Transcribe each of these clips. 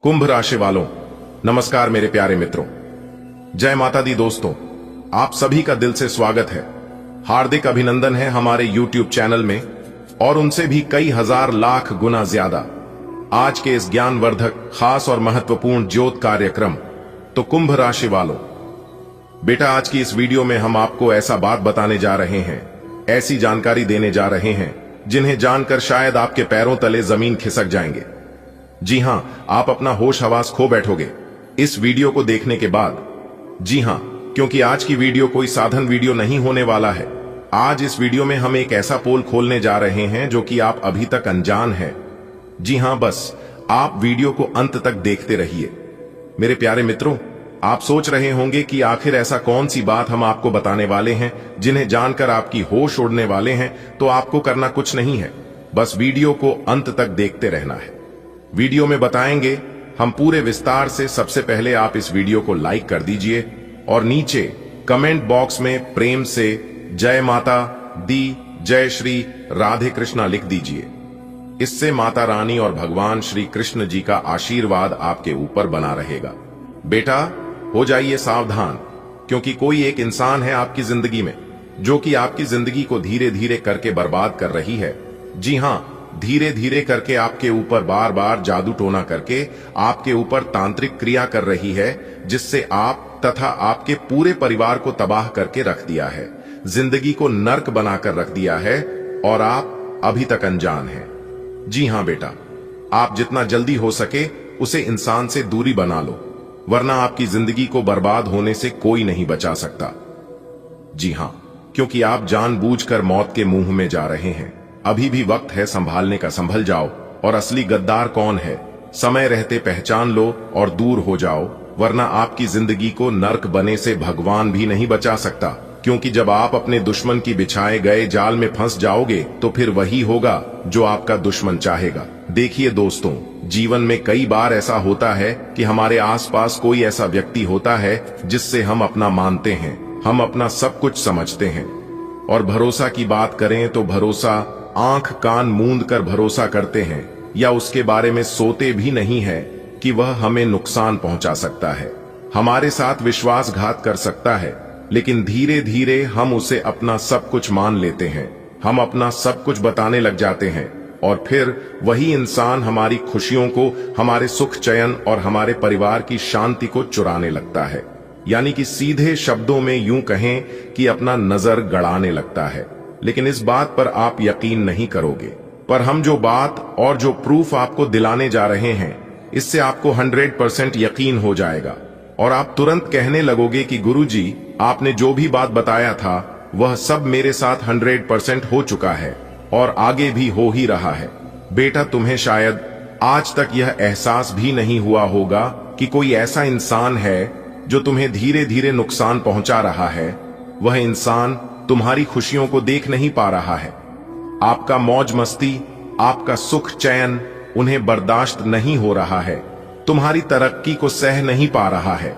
कुंभ राशि वालों, नमस्कार मेरे प्यारे मित्रों। जय माता दी दोस्तों, आप सभी का दिल से स्वागत है। हार्दिक अभिनंदन है हमारे YouTube चैनल में और उनसे भी कई हजार लाख गुना ज्यादा आज के इस ज्ञानवर्धक खास और महत्वपूर्ण ज्योत कार्यक्रम। तो कुंभ राशि वालों, बेटा आज की इस वीडियो में हम आपको ऐसा बात बताने जा रहे हैं, ऐसी जानकारी देने जा रहे हैं जिन्हें जानकर शायद आपके पैरों तले जमीन खिसक जाएंगे। जी हां, आप अपना होश हवास खो बैठोगे इस वीडियो को देखने के बाद। जी हां, क्योंकि आज की वीडियो कोई साधारण वीडियो नहीं होने वाला है। आज इस वीडियो में हम एक ऐसा पोल खोलने जा रहे हैं जो कि आप अभी तक अनजान हैं। जी हां, बस आप वीडियो को अंत तक देखते रहिए। मेरे प्यारे मित्रों, आप सोच रहे होंगे कि आखिर ऐसा कौन सी बात हम आपको बताने वाले हैं जिन्हें जानकर आपकी होश उड़ने वाले हैं। तो आपको करना कुछ नहीं है, बस वीडियो को अंत तक देखते रहना है। वीडियो में बताएंगे हम पूरे विस्तार से। सबसे पहले आप इस वीडियो को लाइक कर दीजिए और नीचे कमेंट बॉक्स में प्रेम से जय माता दी, जय श्री राधे कृष्णा लिख दीजिए। इससे माता रानी और भगवान श्री कृष्ण जी का आशीर्वाद आपके ऊपर बना रहेगा। बेटा हो जाइए सावधान, क्योंकि कोई एक इंसान है आपकी जिंदगी में जो कि आपकी जिंदगी को धीरे धीरे करके बर्बाद कर रही है। जी हां, धीरे धीरे करके आपके ऊपर बार बार जादू टोना करके आपके ऊपर तांत्रिक क्रिया कर रही है, जिससे आप तथा आपके पूरे परिवार को तबाह करके रख दिया है, जिंदगी को नर्क बनाकर रख दिया है और आप अभी तक अनजान हैं। जी हां बेटा, आप जितना जल्दी हो सके उसे इंसान से दूरी बना लो, वरना आपकी जिंदगी को बर्बाद होने से कोई नहीं बचा सकता। जी हां, क्योंकि आप जानबूझकर मौत के मुंह में जा रहे हैं। अभी भी वक्त है संभालने का, संभल जाओ। और असली गद्दार कौन है, समय रहते पहचान लो और दूर हो जाओ, वरना आपकी जिंदगी को नर्क बने से भगवान भी नहीं बचा सकता। क्योंकि जब आप अपने दुश्मन की बिछाए गए जाल में फंस जाओगे तो फिर वही होगा जो आपका दुश्मन चाहेगा। देखिए दोस्तों, जीवन में कई बार ऐसा होता है कि हमारे आसपास कोई ऐसा व्यक्ति होता है जिससे हम अपना मानते हैं, हम अपना सब कुछ समझते हैं। और भरोसा की बात करें तो भरोसा आंख कान मूंद कर भरोसा करते हैं, या उसके बारे में सोते भी नहीं है कि वह हमें नुकसान पहुंचा सकता है, हमारे साथ विश्वासघात कर सकता है। लेकिन धीरे धीरे हम उसे अपना सब कुछ मान लेते हैं, हम अपना सब कुछ बताने लग जाते हैं और फिर वही इंसान हमारी खुशियों को, हमारे सुख चयन और हमारे परिवार की शांति को चुराने लगता है। यानी कि सीधे शब्दों में यूं कहें कि अपना नजर गड़ाने लगता है। लेकिन इस बात पर आप यकीन नहीं करोगे, पर हम जो बात और जो प्रूफ आपको दिलाने जा रहे हैं, इससे आपको 100% यकीन हो जाएगा और आप तुरंत कहने लगोगे कि गुरुजी, आपने जो भी बात बताया था वह सब मेरे साथ 100% हो चुका है और आगे भी हो ही रहा है। बेटा, तुम्हें शायद आज तक यह एहसास भी नहीं हुआ होगा कि कोई ऐसा इंसान है जो तुम्हें धीरे धीरे नुकसान पहुंचा रहा है। वह इंसान तुम्हारी खुशियों को देख नहीं पा रहा है, आपका मौज मस्ती, आपका सुख चैन उन्हें बर्दाश्त नहीं हो रहा है, तुम्हारी तरक्की को सह नहीं पा रहा है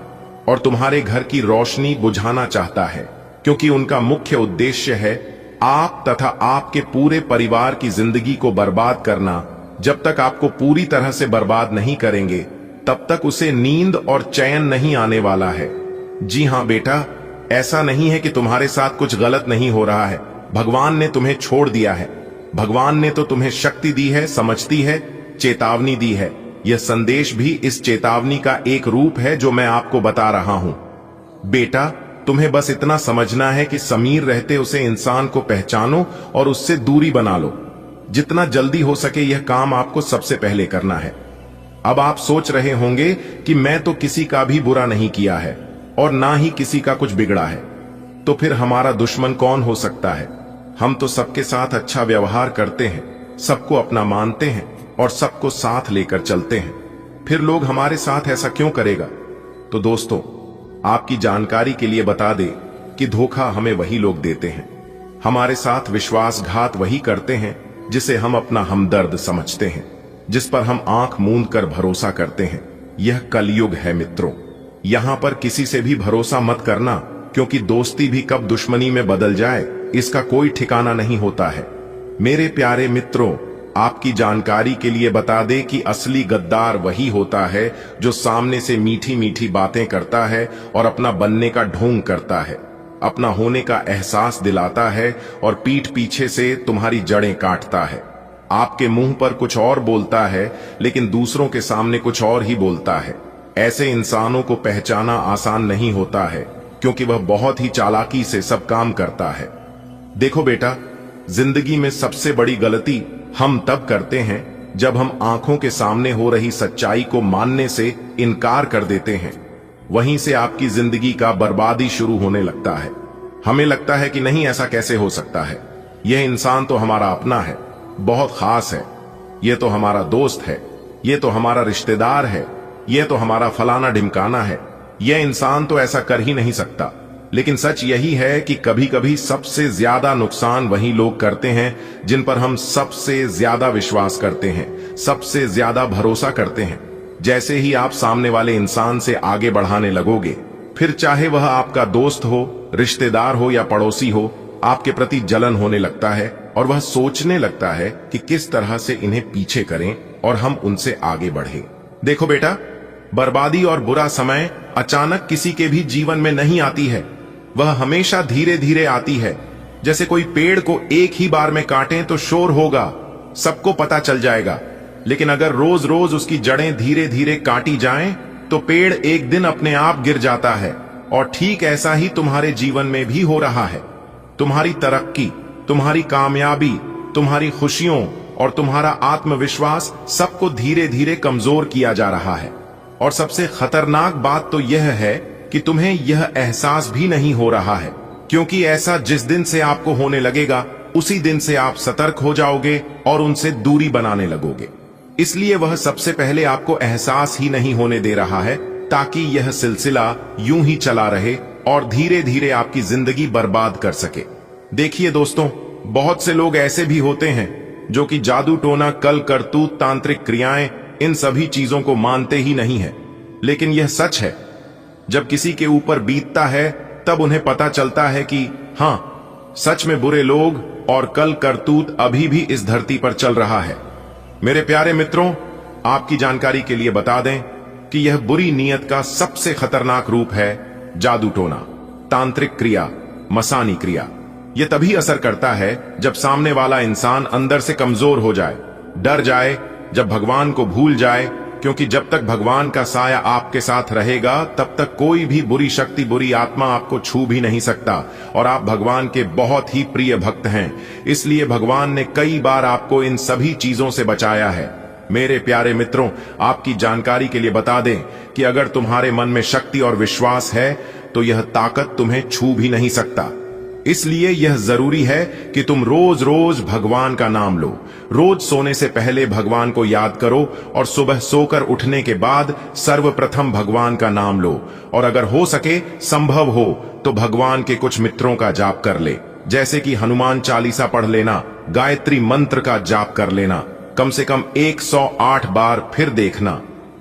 और तुम्हारे घर की रोशनी बुझाना चाहता है, क्योंकि उनका मुख्य उद्देश्य है आप तथा आपके पूरे परिवार की जिंदगी को बर्बाद करना। जब तक आपको पूरी तरह से बर्बाद नहीं करेंगे तब तक उसे नींद और चैन नहीं आने वाला है। जी हां बेटा, ऐसा नहीं है कि तुम्हारे साथ कुछ गलत नहीं हो रहा है, भगवान ने तुम्हें छोड़ दिया है। भगवान ने तो तुम्हें शक्ति दी है, समझती है, चेतावनी दी है। यह संदेश भी इस चेतावनी का एक रूप है जो मैं आपको बता रहा हूं। बेटा, तुम्हें बस इतना समझना है कि समीर रहते उसे इंसान को पहचानो और उससे दूरी बना लो। जितना जल्दी हो सके यह काम आपको सबसे पहले करना है। अब आप सोच रहे होंगे कि मैं तो किसी का भी बुरा नहीं किया है और ना ही किसी का कुछ बिगड़ा है, तो फिर हमारा दुश्मन कौन हो सकता है? हम तो सबके साथ अच्छा व्यवहार करते हैं, सबको अपना मानते हैं और सबको साथ लेकर चलते हैं, फिर लोग हमारे साथ ऐसा क्यों करेगा? तो दोस्तों, आपकी जानकारी के लिए बता दें कि धोखा हमें वही लोग देते हैं, हमारे साथ विश्वासघात वही करते हैं जिसे हम अपना हमदर्द समझते हैं, जिस पर हम आंख मूंद कर भरोसा करते हैं। यह कलयुग है मित्रों, यहां पर किसी से भी भरोसा मत करना, क्योंकि दोस्ती भी कब दुश्मनी में बदल जाए इसका कोई ठिकाना नहीं होता है। मेरे प्यारे मित्रों, आपकी जानकारी के लिए बता दे कि असली गद्दार वही होता है जो सामने से मीठी मीठी बातें करता है और अपना बनने का ढोंग करता है, अपना होने का एहसास दिलाता है और पीठ पीछे से तुम्हारी जड़ें काटता है। आपके मुंह पर कुछ और बोलता है लेकिन दूसरों के सामने कुछ और ही बोलता है। ऐसे इंसानों को पहचाना आसान नहीं होता है क्योंकि वह बहुत ही चालाकी से सब काम करता है। देखो बेटा, जिंदगी में सबसे बड़ी गलती हम तब करते हैं जब हम आंखों के सामने हो रही सच्चाई को मानने से इनकार कर देते हैं। वहीं से आपकी जिंदगी का बर्बादी शुरू होने लगता है। हमें लगता है कि नहीं, ऐसा कैसे हो सकता है, यह इंसान तो हमारा अपना है, बहुत खास है, यह तो हमारा दोस्त है, यह तो हमारा रिश्तेदार है, यह तो हमारा फलाना ढिमकाना है, यह इंसान तो ऐसा कर ही नहीं सकता। लेकिन सच यही है कि कभी कभी सबसे ज्यादा नुकसान वही लोग करते हैं जिन पर हम सबसे ज्यादा विश्वास करते हैं, सबसे ज्यादा भरोसा करते हैं। जैसे ही आप सामने वाले इंसान से आगे बढ़ाने लगोगे, फिर चाहे वह आपका दोस्त हो, रिश्तेदार हो या पड़ोसी हो, आपके प्रति जलन होने लगता है और वह सोचने लगता है कि किस तरह से इन्हें पीछे करें और हम उनसे आगे बढ़े। देखो बेटा, बर्बादी और बुरा समय अचानक किसी के भी जीवन में नहीं आती है, वह हमेशा धीरे धीरे आती है। जैसे कोई पेड़ को एक ही बार में काटें तो शोर होगा, सबको पता चल जाएगा, लेकिन अगर रोज रोज उसकी जड़ें धीरे धीरे काटी जाएं तो पेड़ एक दिन अपने आप गिर जाता है। और ठीक ऐसा ही तुम्हारे जीवन में भी हो रहा है। तुम्हारी तरक्की, तुम्हारी कामयाबी, तुम्हारी खुशियों और तुम्हारा आत्मविश्वास सबको धीरे धीरे कमजोर किया जा रहा है। और सबसे खतरनाक बात तो यह है कि तुम्हें यह एहसास भी नहीं हो रहा है, क्योंकि ऐसा जिस दिन से आपको होने लगेगा उसी दिन से आप सतर्क हो जाओगे और उनसे दूरी बनाने लगोगे। इसलिए वह सबसे पहले आपको एहसास ही नहीं होने दे रहा है, ताकि यह सिलसिला यूं ही चला रहे और धीरे धीरे आपकी जिंदगी बर्बाद कर सके। देखिए दोस्तों, बहुत से लोग ऐसे भी होते हैं जो कि जादू टोना, कल करतूत, तांत्रिक क्रियाएं, इन सभी चीजों को मानते ही नहीं है। लेकिन यह सच है, जब किसी के ऊपर बीतता है तब उन्हें पता चलता है कि हां, सच में बुरे लोग और कल करतूत अभी भी इस धरती पर चल रहा है। मेरे प्यारे मित्रों, आपकी जानकारी के लिए बता दें कि यह बुरी नीयत का सबसे खतरनाक रूप है जादू टोना, तांत्रिक क्रिया, मसानी क्रिया। यह तभी असर करता है जब सामने वाला इंसान अंदर से कमजोर हो जाए, डर जाए, जब भगवान को भूल जाए, क्योंकि जब तक भगवान का साया आपके साथ रहेगा तब तक कोई भी बुरी शक्ति, बुरी आत्मा आपको छू भी नहीं सकता। और आप भगवान के बहुत ही प्रिय भक्त हैं, इसलिए भगवान ने कई बार आपको इन सभी चीजों से बचाया है। मेरे प्यारे मित्रों, आपकी जानकारी के लिए बता दें कि अगर तुम्हारे मन में शक्ति और विश्वास है तो यह ताकत तुम्हें छू भी नहीं सकता। इसलिए यह जरूरी है कि तुम रोज रोज भगवान का नाम लो। रोज सोने से पहले भगवान को याद करो और सुबह सोकर उठने के बाद सर्वप्रथम भगवान का नाम लो। और अगर हो सके, संभव हो तो भगवान के कुछ मित्रों का जाप कर ले, जैसे कि हनुमान चालीसा पढ़ लेना, गायत्री मंत्र का जाप कर लेना, कम से कम 108 बार। फिर देखना,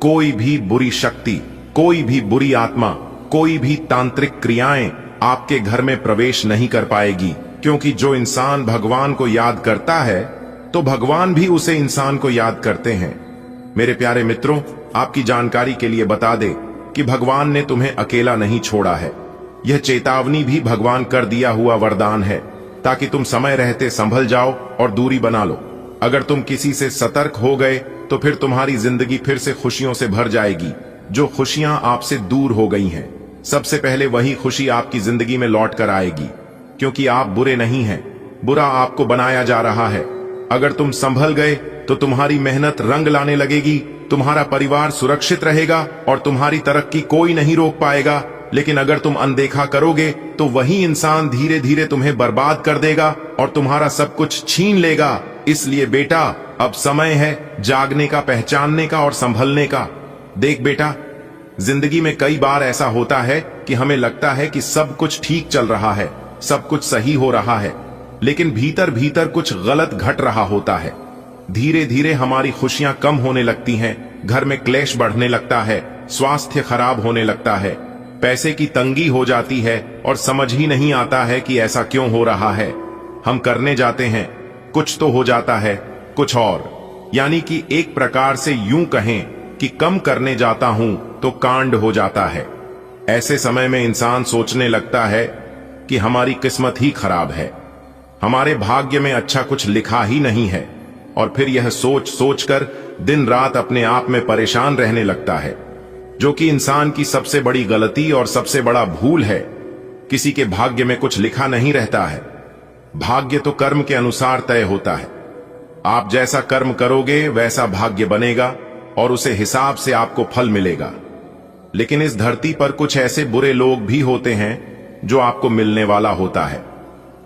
कोई भी बुरी शक्ति, कोई भी बुरी आत्मा, कोई भी तांत्रिक क्रियाएं आपके घर में प्रवेश नहीं कर पाएगी, क्योंकि जो इंसान भगवान को याद करता है तो भगवान भी उसे इंसान को याद करते हैं। मेरे प्यारे मित्रों, आपकी जानकारी के लिए बता दे कि भगवान ने तुम्हें अकेला नहीं छोड़ा है। यह चेतावनी भी भगवान कर दिया हुआ वरदान है, ताकि तुम समय रहते संभल जाओ और दूरी बना लो। अगर तुम किसी से सतर्क हो गए तो फिर तुम्हारी जिंदगी फिर से खुशियों से भर जाएगी। जो खुशियां आपसे दूर हो गई हैं, सबसे पहले वही खुशी आपकी जिंदगी में लौट कर आएगी, क्योंकि आप बुरे नहीं हैं, बुरा आपको बनाया जा रहा है। अगर तुम संभल गए तो तुम्हारी मेहनत रंग लाने लगेगी, तुम्हारा परिवार सुरक्षित रहेगा और तुम्हारी तरक्की कोई नहीं रोक पाएगा। लेकिन अगर तुम अनदेखा करोगे तो वही इंसान धीरे धीरे तुम्हें बर्बाद कर देगा और तुम्हारा सब कुछ छीन लेगा। इसलिए बेटा, अब समय है जागने का, पहचानने का और संभलने का। देख बेटा, जिंदगी में कई बार ऐसा होता है कि हमें लगता है कि सब कुछ ठीक चल रहा है, सब कुछ सही हो रहा है, लेकिन भीतर भीतर कुछ गलत घट रहा होता है। धीरे धीरे हमारी खुशियां कम होने लगती हैं, घर में क्लेश बढ़ने लगता है, स्वास्थ्य खराब होने लगता है, पैसे की तंगी हो जाती है और समझ ही नहीं आता है कि ऐसा क्यों हो रहा है। हम करने जाते हैं, कुछ तो हो जाता है, कुछ और, यानी कि एक प्रकार से यूं कहें कि कम करने जाता हूं तो कांड हो जाता है। ऐसे समय में इंसान सोचने लगता है कि हमारी किस्मत ही खराब है, हमारे भाग्य में अच्छा कुछ लिखा ही नहीं है, और फिर यह सोच सोचकर दिन रात अपने आप में परेशान रहने लगता है, जो कि इंसान की सबसे बड़ी गलती और सबसे बड़ा भूल है। किसी के भाग्य में कुछ लिखा नहीं रहता है। भाग्य तो कर्म के अनुसार तय होता है। आप जैसा कर्म करोगे वैसा भाग्य बनेगा और उसे हिसाब से आपको फल मिलेगा। लेकिन इस धरती पर कुछ ऐसे बुरे लोग भी होते हैं जो आपको मिलने वाला होता है,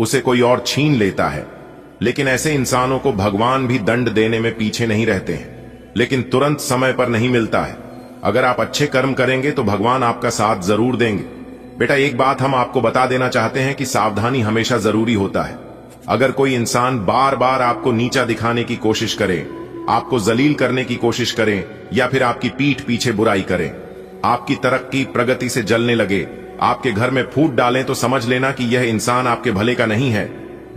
उसे कोई और छीन लेता है। लेकिन ऐसे इंसानों को भगवान भी दंड देने में पीछे नहीं रहते हैं, लेकिन तुरंत समय पर नहीं मिलता है। अगर आप अच्छे कर्म करेंगे तो भगवान आपका साथ जरूर देंगे। बेटा, एक बात हम आपको बता देना चाहते हैं कि सावधानी हमेशा जरूरी होता है। अगर कोई इंसान बार बार आपको नीचा दिखाने की कोशिश करे, आपको जलील करने की कोशिश करे, या फिर आपकी पीठ पीछे बुराई करे, आपकी तरक्की प्रगति से जलने लगे, आपके घर में फूट डालें, तो समझ लेना कि यह इंसान आपके भले का नहीं है।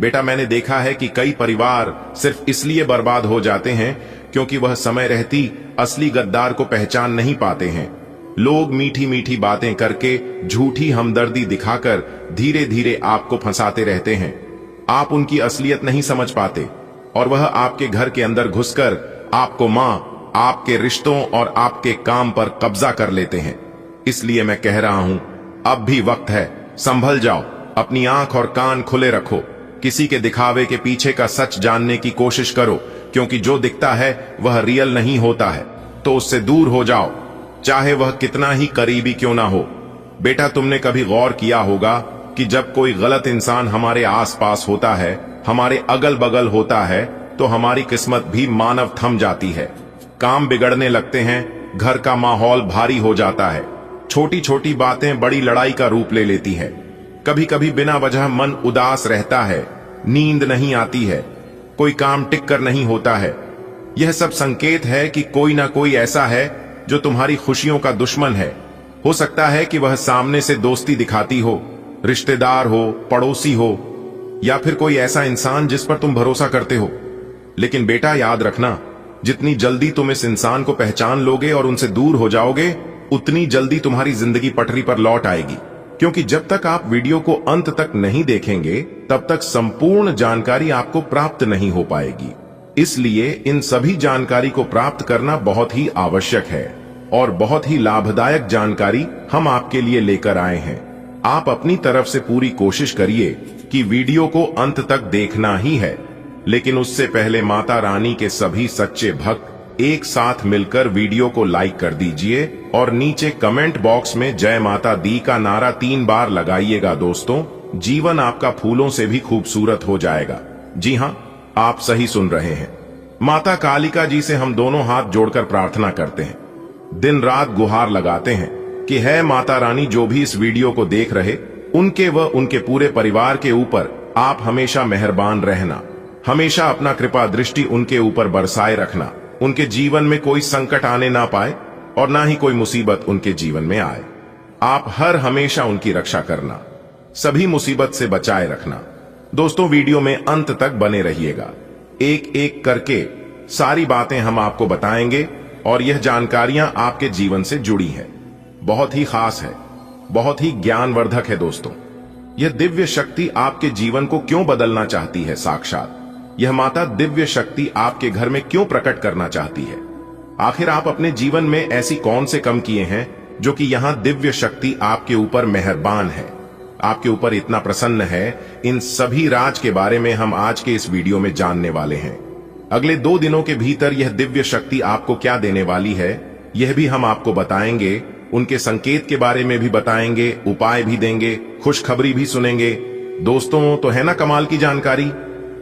बेटा, मैंने देखा है कि कई परिवार सिर्फ इसलिए बर्बाद हो जाते हैं क्योंकि वह समय रहती असली गद्दार को पहचान नहीं पाते हैं। लोग मीठी मीठी बातें करके, झूठी हमदर्दी दिखाकर धीरे धीरे आपको फंसाते रहते हैं। आप उनकी असलियत नहीं समझ पाते और वह आपके घर के अंदर घुसकर आपको मां, आपके रिश्तों और आपके काम पर कब्जा कर लेते हैं। इसलिए मैं कह रहा हूं, अब भी वक्त है, संभल जाओ, अपनी आंख और कान खुले रखो, किसी के दिखावे के पीछे का सच जानने की कोशिश करो, क्योंकि जो दिखता है वह रियल नहीं होता है। तो उससे दूर हो जाओ, चाहे वह कितना ही करीबी क्यों ना हो। बेटा, तुमने कभी गौर किया होगा कि जब कोई गलत इंसान हमारे आसपास होता है, हमारे अगल बगल होता है, तो हमारी किस्मत भी मानव थम जाती है। काम बिगड़ने लगते हैं, घर का माहौल भारी हो जाता है, छोटी छोटी बातें बड़ी लड़ाई का रूप ले लेती है। कभी कभी बिना वजह मन उदास रहता है, नींद नहीं आती है, कोई काम टिक कर नहीं होता है। यह सब संकेत है कि कोई ना कोई ऐसा है जो तुम्हारी खुशियों का दुश्मन है। हो सकता है कि वह सामने से दोस्ती दिखाती हो, रिश्तेदार हो, पड़ोसी हो, या फिर कोई ऐसा इंसान जिस पर तुम भरोसा करते हो। लेकिन बेटा, याद रखना, जितनी जल्दी तुम इस इंसान को पहचान लोगे और उनसे दूर हो जाओगे, उतनी जल्दी तुम्हारी जिंदगी पटरी पर लौट आएगी। क्योंकि जब तक आप वीडियो को अंत तक नहीं देखेंगे, तब तक संपूर्ण जानकारी आपको प्राप्त नहीं हो पाएगी। इसलिए इन सभी जानकारी को प्राप्त करना बहुत ही आवश्यक है और बहुत ही लाभदायक जानकारी हम आपके लिए लेकर आए हैं। आप अपनी तरफ से पूरी कोशिश करिए कि वीडियो को अंत तक देखना ही है, लेकिन उससे पहले माता रानी के सभी सच्चे भक्त एक साथ मिलकर वीडियो को लाइक कर दीजिए और नीचे कमेंट बॉक्स में जय माता दी का नारा 3 बार लगाइएगा। दोस्तों, जीवन आपका फूलों से भी खूबसूरत हो जाएगा। जी हां, आप सही सुन रहे हैं। माता कालिका जी से हम दोनों हाथ जोड़कर प्रार्थना करते हैं, दिन रात गुहार लगाते हैं कि है माता रानी, जो भी इस वीडियो को देख रहे, उनके व उनके पूरे परिवार के ऊपर आप हमेशा मेहरबान रहना, हमेशा अपना कृपा दृष्टि उनके ऊपर बरसाए रखना, उनके जीवन में कोई संकट आने ना पाए और ना ही कोई मुसीबत उनके जीवन में आए। आप हर हमेशा उनकी रक्षा करना, सभी मुसीबत से बचाए रखना। दोस्तों, वीडियो में अंत तक बने रहिएगा, एक एक करके सारी बातें हम आपको बताएंगे और यह जानकारियां आपके जीवन से जुड़ी हैं, बहुत ही खास है, बहुत ही ज्ञानवर्धक है। दोस्तों, यह दिव्य शक्ति आपके जीवन को क्यों बदलना चाहती है? साक्षात यह माता दिव्य शक्ति आपके घर में क्यों प्रकट करना चाहती है? आखिर आप अपने जीवन में ऐसी कौन से कम किए हैं जो कि यहां दिव्य शक्ति आपके ऊपर मेहरबान है, आपके ऊपर इतना प्रसन्न है? इन सभी राज के बारे में हम आज के इस वीडियो में जानने वाले हैं। अगले 2 दिनों के भीतर यह दिव्य शक्ति आपको क्या देने वाली है, यह भी हम आपको बताएंगे। उनके संकेत के बारे में भी बताएंगे, उपाय भी देंगे, खुशखबरी भी सुनेंगे। दोस्तों, तो है ना कमाल की जानकारी?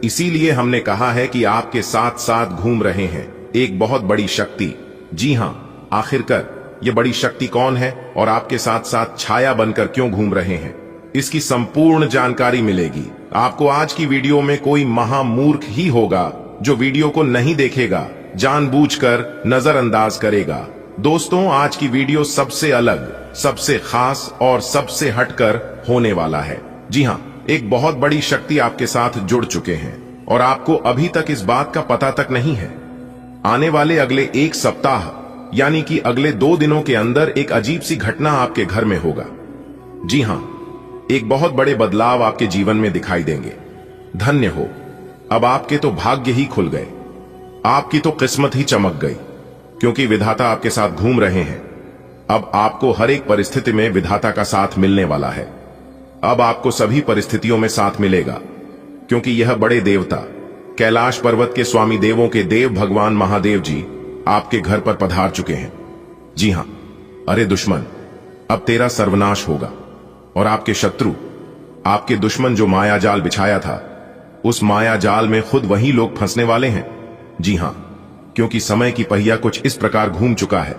इसीलिए हमने कहा है कि आपके साथ साथ घूम रहे हैं एक बहुत बड़ी शक्ति। जी हां, आखिरकार ये बड़ी शक्ति कौन है और आपके साथ साथ छाया बनकर क्यों घूम रहे हैं, इसकी संपूर्ण जानकारी मिलेगी आपको। आज की वीडियो में कोई महामूर्ख ही होगा जो वीडियो को नहीं देखेगा, जानबूझकर नजरअंदाज करेगा। दोस्तों, आज की वीडियो सबसे अलग, सबसे खास और सबसे हटकर होने वाला है। जी हां, एक बहुत बड़ी शक्ति आपके साथ जुड़ चुके हैं और आपको अभी तक इस बात का पता तक नहीं है। आने वाले अगले एक सप्ताह यानी कि अगले 2 दिनों के अंदर एक अजीब सी घटना आपके घर में होगा। जी हां, एक बहुत बड़े बदलाव आपके जीवन में दिखाई देंगे। धन्य हो, अब आपके तो भाग्य ही खुल गए, आपकी तो किस्मत ही चमक गई, क्योंकि विधाता आपके साथ घूम रहे हैं। अब आपको हर एक परिस्थिति में विधाता का साथ मिलने वाला है। अब आपको सभी परिस्थितियों में साथ मिलेगा, क्योंकि यह बड़े देवता कैलाश पर्वत के स्वामी देवों के देव भगवान महादेव जी आपके घर पर पधार चुके हैं। जी हां, अरे दुश्मन, अब तेरा सर्वनाश होगा और आपके शत्रु, आपके दुश्मन जो माया जाल बिछाया था, उस माया जाल में खुद वही लोग फंसने वाले हैं। जी हां, क्योंकि समय की पहिया कुछ इस प्रकार घूम चुका है,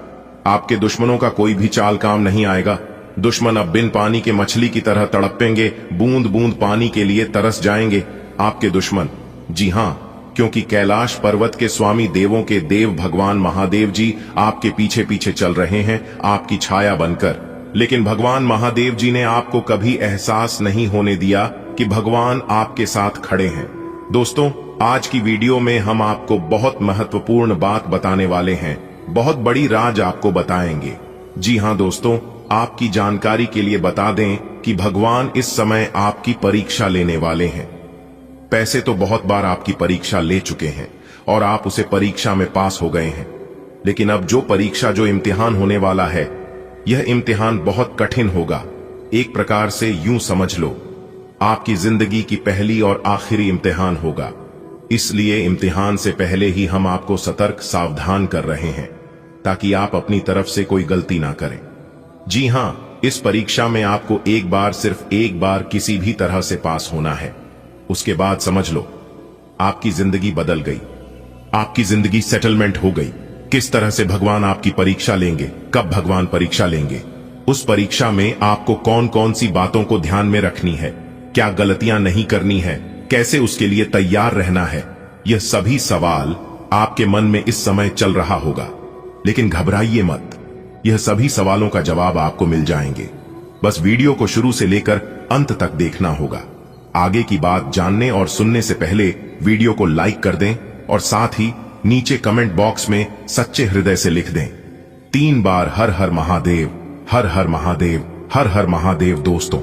आपके दुश्मनों का कोई भी चाल काम नहीं आएगा। दुश्मन अब बिन पानी के मछली की तरह तड़पेंगे, बूंद बूंद पानी के लिए तरस जाएंगे आपके दुश्मन। जी हां, क्योंकि कैलाश पर्वत के स्वामी देवों के देव भगवान महादेव जी आपके पीछे पीछे चल रहे हैं, आपकी छाया बनकर। लेकिन भगवान महादेव जी ने आपको कभी एहसास नहीं होने दिया कि भगवान आपके साथ खड़े हैं। दोस्तों, आज की वीडियो में हम आपको बहुत महत्वपूर्ण बात बताने वाले हैं, बहुत बड़ी राज आपको बताएंगे। जी हां दोस्तों, आपकी जानकारी के लिए बता दें कि भगवान इस समय आपकी परीक्षा लेने वाले हैं। पैसे तो बहुत बार आपकी परीक्षा ले चुके हैं और आप उसे परीक्षा में पास हो गए हैं, लेकिन अब जो इम्तिहान होने वाला है, यह इम्तिहान बहुत कठिन होगा। एक प्रकार से यूं समझ लो, आपकी जिंदगी की पहली और आखिरी इम्तिहान होगा। इसलिए इम्तिहान से पहले ही हम आपको सतर्क सावधान कर रहे हैं, ताकि आप अपनी तरफ से कोई गलती ना करें। जी हां, इस परीक्षा में आपको एक बार, सिर्फ एक बार किसी भी तरह से पास होना है। उसके बाद समझ लो, आपकी जिंदगी बदल गई, आपकी जिंदगी सेटलमेंट हो गई। किस तरह से भगवान आपकी परीक्षा लेंगे, कब भगवान परीक्षा लेंगे, उस परीक्षा में आपको कौन कौन सी बातों को ध्यान में रखनी है, क्या गलतियां नहीं करनी है, कैसे उसके लिए तैयार रहना है, यह सभी सवाल आपके मन में इस समय चल रहा होगा। लेकिन घबराइए मत, यह सभी सवालों का जवाब आपको मिल जाएंगे। बस वीडियो को शुरू से लेकर अंत तक देखना होगा। आगे की बात जानने और सुनने से पहले वीडियो को लाइक कर दें और साथ ही नीचे कमेंट बॉक्स में सच्चे हृदय से लिख दें 3 बार हर हर महादेव, हर हर महादेव, हर हर महादेव। दोस्तों,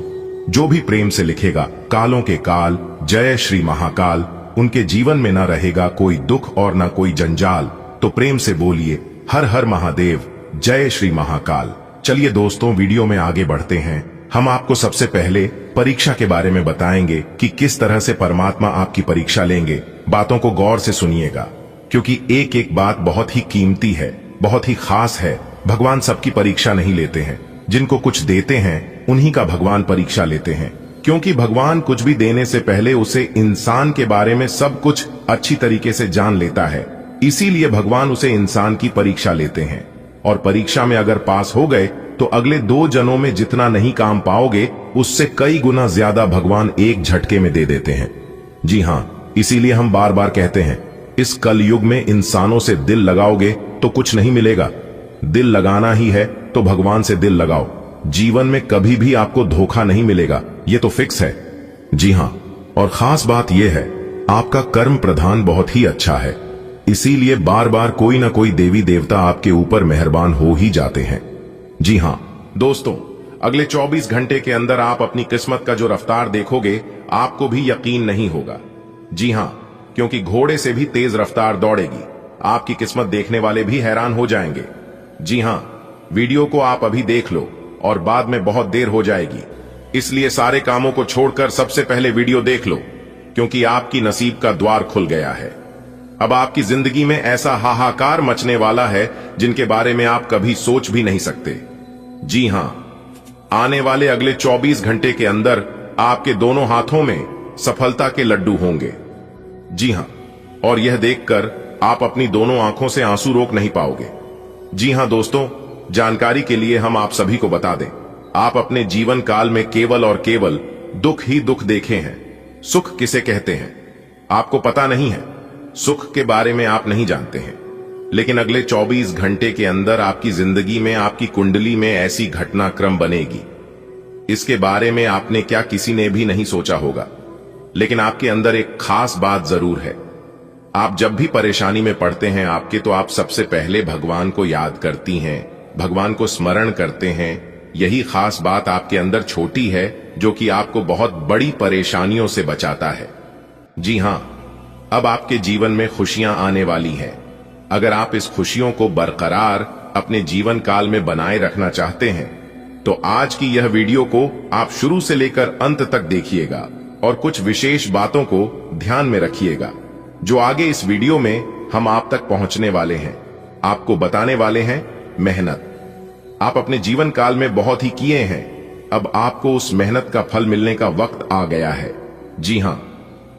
जो भी प्रेम से लिखेगा कालों के काल, जय श्री महाकाल, उनके जीवन में ना रहेगा कोई दुख और ना कोई जंजाल। तो प्रेम से बोलिए हर हर महादेव, जय श्री महाकाल। चलिए दोस्तों, वीडियो में आगे बढ़ते हैं। हम आपको सबसे पहले परीक्षा के बारे में बताएंगे कि किस तरह से परमात्मा आपकी परीक्षा लेंगे। बातों को गौर से सुनिएगा, क्योंकि एक एक बात बहुत ही कीमती है, बहुत ही खास है। भगवान सबकी परीक्षा नहीं लेते हैं, जिनको कुछ देते हैं उन्हीं का भगवान परीक्षा लेते हैं, क्योंकि भगवान कुछ भी देने से पहले उसे इंसान के बारे में सब कुछ अच्छी तरीके से जान लेता है। इसीलिए भगवान उसे इंसान की परीक्षा लेते हैं, और परीक्षा में अगर पास हो गए तो अगले 2 जन्मों में जितना नहीं काम पाओगे, उससे कई गुना ज्यादा भगवान एक झटके में दे देते हैं। जी हां, इसीलिए हम बार बार कहते हैं, इस कलयुग में इंसानों से दिल लगाओगे तो कुछ नहीं मिलेगा। दिल लगाना ही है तो भगवान से दिल लगाओ, जीवन में कभी भी आपको धोखा नहीं मिलेगा, ये तो फिक्स है। जी हां, और खास बात यह है, आपका कर्म प्रधान बहुत ही अच्छा है, इसीलिए बार बार कोई ना कोई देवी देवता आपके ऊपर मेहरबान हो ही जाते हैं। जी हां दोस्तों, अगले 24 घंटे के अंदर आप अपनी किस्मत का जो रफ्तार देखोगे, आपको भी यकीन नहीं होगा। जी हां, क्योंकि घोड़े से भी तेज रफ्तार दौड़ेगी। आपकी किस्मत देखने वाले भी हैरान हो जाएंगे। जी हां, वीडियो को आप अभी देख लो और बाद में बहुत देर हो जाएगी, इसलिए सारे कामों को छोड़कर सबसे पहले वीडियो देख लो, क्योंकि आपकी नसीब का द्वार खुल गया है। अब आपकी जिंदगी में ऐसा हाहाकार मचने वाला है जिनके बारे में आप कभी सोच भी नहीं सकते। जी हां, आने वाले अगले 24 घंटे के अंदर आपके दोनों हाथों में सफलता के लड्डू होंगे। जी हां, और यह देखकर आप अपनी दोनों आंखों से आंसू रोक नहीं पाओगे। जी हां दोस्तों, जानकारी के लिए हम आप सभी को बता दें, आप अपने जीवन काल में केवल और केवल दुख ही दुख देखे हैं। सुख किसे कहते हैं आपको पता नहीं है, सुख के बारे में आप नहीं जानते हैं, लेकिन अगले 24 घंटे के अंदर आपकी जिंदगी में, आपकी कुंडली में ऐसी घटनाक्रम बनेगी, इसके बारे में आपने क्या किसी ने भी नहीं सोचा होगा। लेकिन आपके अंदर एक खास बात जरूर है। आप जब भी परेशानी में पड़ते हैं आपके, तो आप सबसे पहले भगवान को याद करती हैं, भगवान को स्मरण करते हैं। यही खास बात आपके अंदर छोटी है जो कि आपको बहुत बड़ी परेशानियों से बचाता है। जी हां, अब आपके जीवन में खुशियां आने वाली हैं। अगर आप इस खुशियों को बरकरार अपने जीवन काल में बनाए रखना चाहते हैं तो आज की यह वीडियो को आप शुरू से लेकर अंत तक देखिएगा और कुछ विशेष बातों को ध्यान में रखिएगा जो आगे इस वीडियो में हम आप तक पहुंचने वाले हैं। आपको बताने वाले हैं मेहनत। आप अपने जीवन काल में बहुत ही किए हैं, अब आपको उस मेहनत का फल मिलने का वक्त आ गया है। जी हां,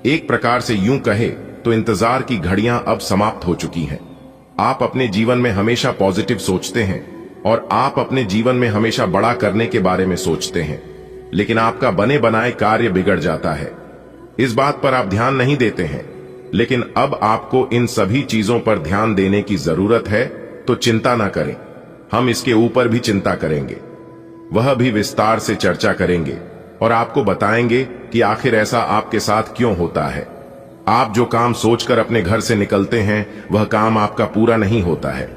एक प्रकार से यूं कहे तो इंतजार की घड़ियां अब समाप्त हो चुकी हैं। आप अपने जीवन में हमेशा पॉजिटिव सोचते हैं और आप अपने जीवन में हमेशा बड़ा करने के बारे में सोचते हैं, लेकिन आपका बने बनाए कार्य बिगड़ जाता है। इस बात पर आप ध्यान नहीं देते हैं, लेकिन अब आपको इन सभी चीजों पर ध्यान देने की जरूरत है। तो चिंता ना करें, हम इसके ऊपर भी चिंता करेंगे, वह भी विस्तार से चर्चा करेंगे और आपको बताएंगे कि आखिर ऐसा आपके साथ क्यों होता है। आप जो काम सोचकर अपने घर से निकलते हैं वह काम आपका पूरा नहीं होता है।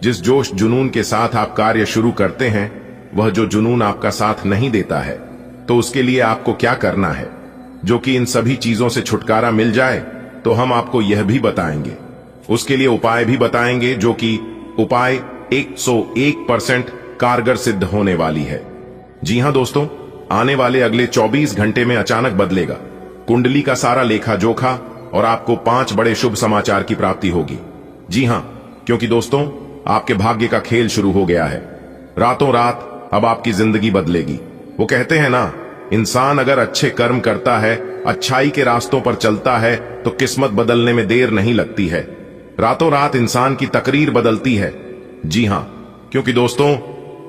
जिस जोश जुनून के साथ आप कार्य शुरू करते हैं वह जो जुनून आपका साथ नहीं देता है, तो उसके लिए आपको क्या करना है जो कि इन सभी चीजों से छुटकारा मिल जाए, तो हम आपको यह भी बताएंगे। उसके लिए उपाय भी बताएंगे जो कि उपाय 101% कारगर सिद्ध होने वाली है। जी हां दोस्तों, आने वाले अगले 24 घंटे में अचानक बदलेगा कुंडली का सारा लेखा जोखा और आपको 5 बड़े शुभ समाचार की प्राप्ति होगी। जी हां, क्योंकि दोस्तों आपके भाग्य का खेल शुरू हो गया है। रातों रात अब आपकी जिंदगी बदलेगी। वो कहते हैं ना, इंसान अगर अच्छे कर्म करता है, अच्छाई के रास्तों पर चलता है तो किस्मत बदलने में देर नहीं लगती है। रातों रात इंसान की तकरीर बदलती है। जी हां, क्योंकि दोस्तों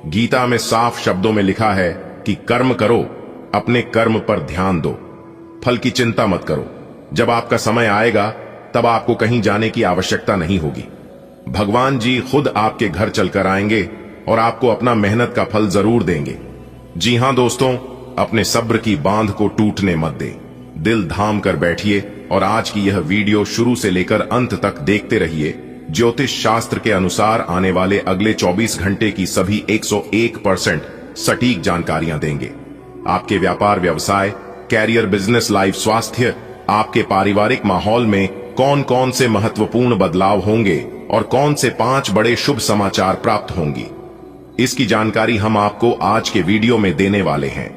गीता में साफ शब्दों में लिखा है कि कर्म करो, अपने कर्म पर ध्यान दो, फल की चिंता मत करो। जब आपका समय आएगा तब आपको कहीं जाने की आवश्यकता नहीं होगी। भगवान जी खुद आपके घर चलकर आएंगे और आपको अपना मेहनत का फल जरूर देंगे। जी हां दोस्तों, अपने सब्र की बांध को टूटने मत दे, दिल थाम कर बैठिए और आज की यह वीडियो शुरू से लेकर अंत तक देखते रहिए। ज्योतिष शास्त्र के अनुसार आने वाले अगले 24 घंटे की सभी 101% सटीक जानकारियां देंगे। आपके व्यापार व्यवसाय, कैरियर, बिजनेस, लाइफ, स्वास्थ्य, आपके पारिवारिक माहौल में कौन कौन से महत्वपूर्ण बदलाव होंगे और कौन से 5 बड़े शुभ समाचार प्राप्त होंगी, इसकी जानकारी हम आपको आज के वीडियो में देने वाले हैं।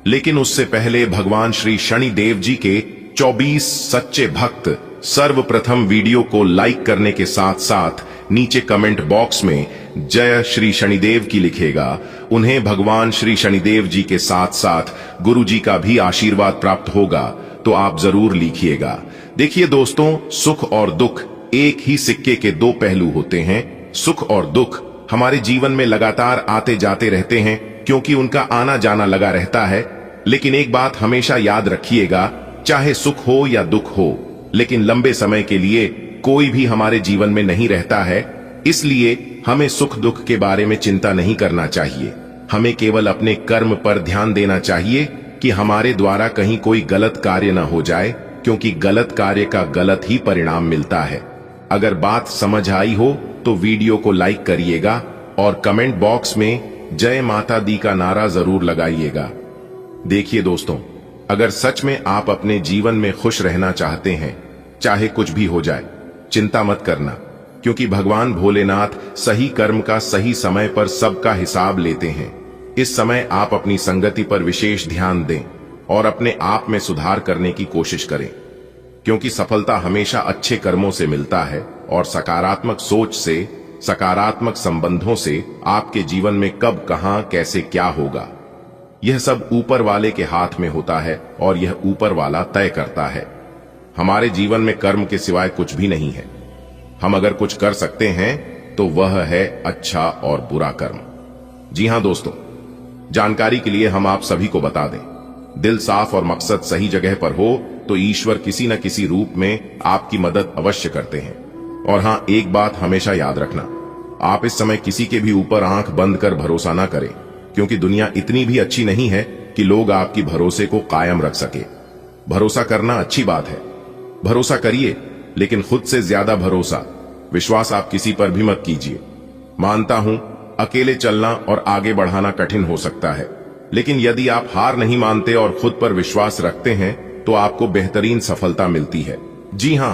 लेकिन उससे पहले भगवान श्री शनिदेव जी के 24 सच्चे भक्त सर्वप्रथम वीडियो को लाइक करने के साथ साथ नीचे कमेंट बॉक्स में जय श्री शनिदेव की लिखेगा। उन्हें भगवान श्री शनिदेव जी के साथ साथ गुरु जी का भी आशीर्वाद प्राप्त होगा, तो आप जरूर लिखिएगा। देखिए दोस्तों, सुख और दुख एक ही सिक्के के 2 पहलू होते हैं। सुख और दुख हमारे जीवन में लगातार आते जाते रहते हैं क्योंकि उनका आना जाना लगा रहता है। लेकिन एक बात हमेशा याद रखिएगा, चाहे सुख हो या दुख हो, लेकिन लंबे समय के लिए कोई भी हमारे जीवन में नहीं रहता है। इसलिए हमें सुख दुख के बारे में चिंता नहीं करना चाहिए। हमें केवल अपने कर्म पर ध्यान देना चाहिए कि हमारे द्वारा कहीं कोई गलत कार्य न हो जाए, क्योंकि गलत कार्य का गलत ही परिणाम मिलता है। अगर बात समझ आई हो तो वीडियो को लाइक करिएगा और कमेंट बॉक्स में जय माता दी का नारा जरूर लगाइएगा। देखिए दोस्तों, अगर सच में आप अपने जीवन में खुश रहना चाहते हैं, चाहे कुछ भी हो जाए, चिंता मत करना, क्योंकि भगवान भोलेनाथ सही कर्म का सही समय पर सबका हिसाब लेते हैं। इस समय आप अपनी संगति पर विशेष ध्यान दें और अपने आप में सुधार करने की कोशिश करें, क्योंकि सफलता हमेशा अच्छे कर्मों से मिलता है और सकारात्मक सोच से, सकारात्मक संबंधों से आपके जीवन में कब, कहां, कैसे, क्या होगा, यह सब ऊपर वाले के हाथ में होता है और यह ऊपर वाला तय करता है। हमारे जीवन में कर्म के सिवाय कुछ भी नहीं है। हम अगर कुछ कर सकते हैं तो वह है अच्छा और बुरा कर्म। जी हां दोस्तों, जानकारी के लिए हम आप सभी को बता दें, दिल साफ और मकसद सही जगह पर हो तो ईश्वर किसी न किसी रूप में आपकी मदद अवश्य करते हैं। और हां, एक बात हमेशा याद रखना, आप इस समय किसी के भी ऊपर आंख बंद कर भरोसा ना करें, क्योंकि दुनिया इतनी भी अच्छी नहीं है कि लोग आपकी भरोसे को कायम रख सके। भरोसा करना अच्छी बात है, भरोसा करिए, लेकिन खुद से ज्यादा भरोसा, विश्वास आप किसी पर भी मत कीजिए। मानता हूं अकेले चलना और आगे बढ़ाना कठिन हो सकता है, लेकिन यदि आप हार नहीं मानते और खुद पर विश्वास रखते हैं तो आपको बेहतरीन सफलता मिलती है। जी हां,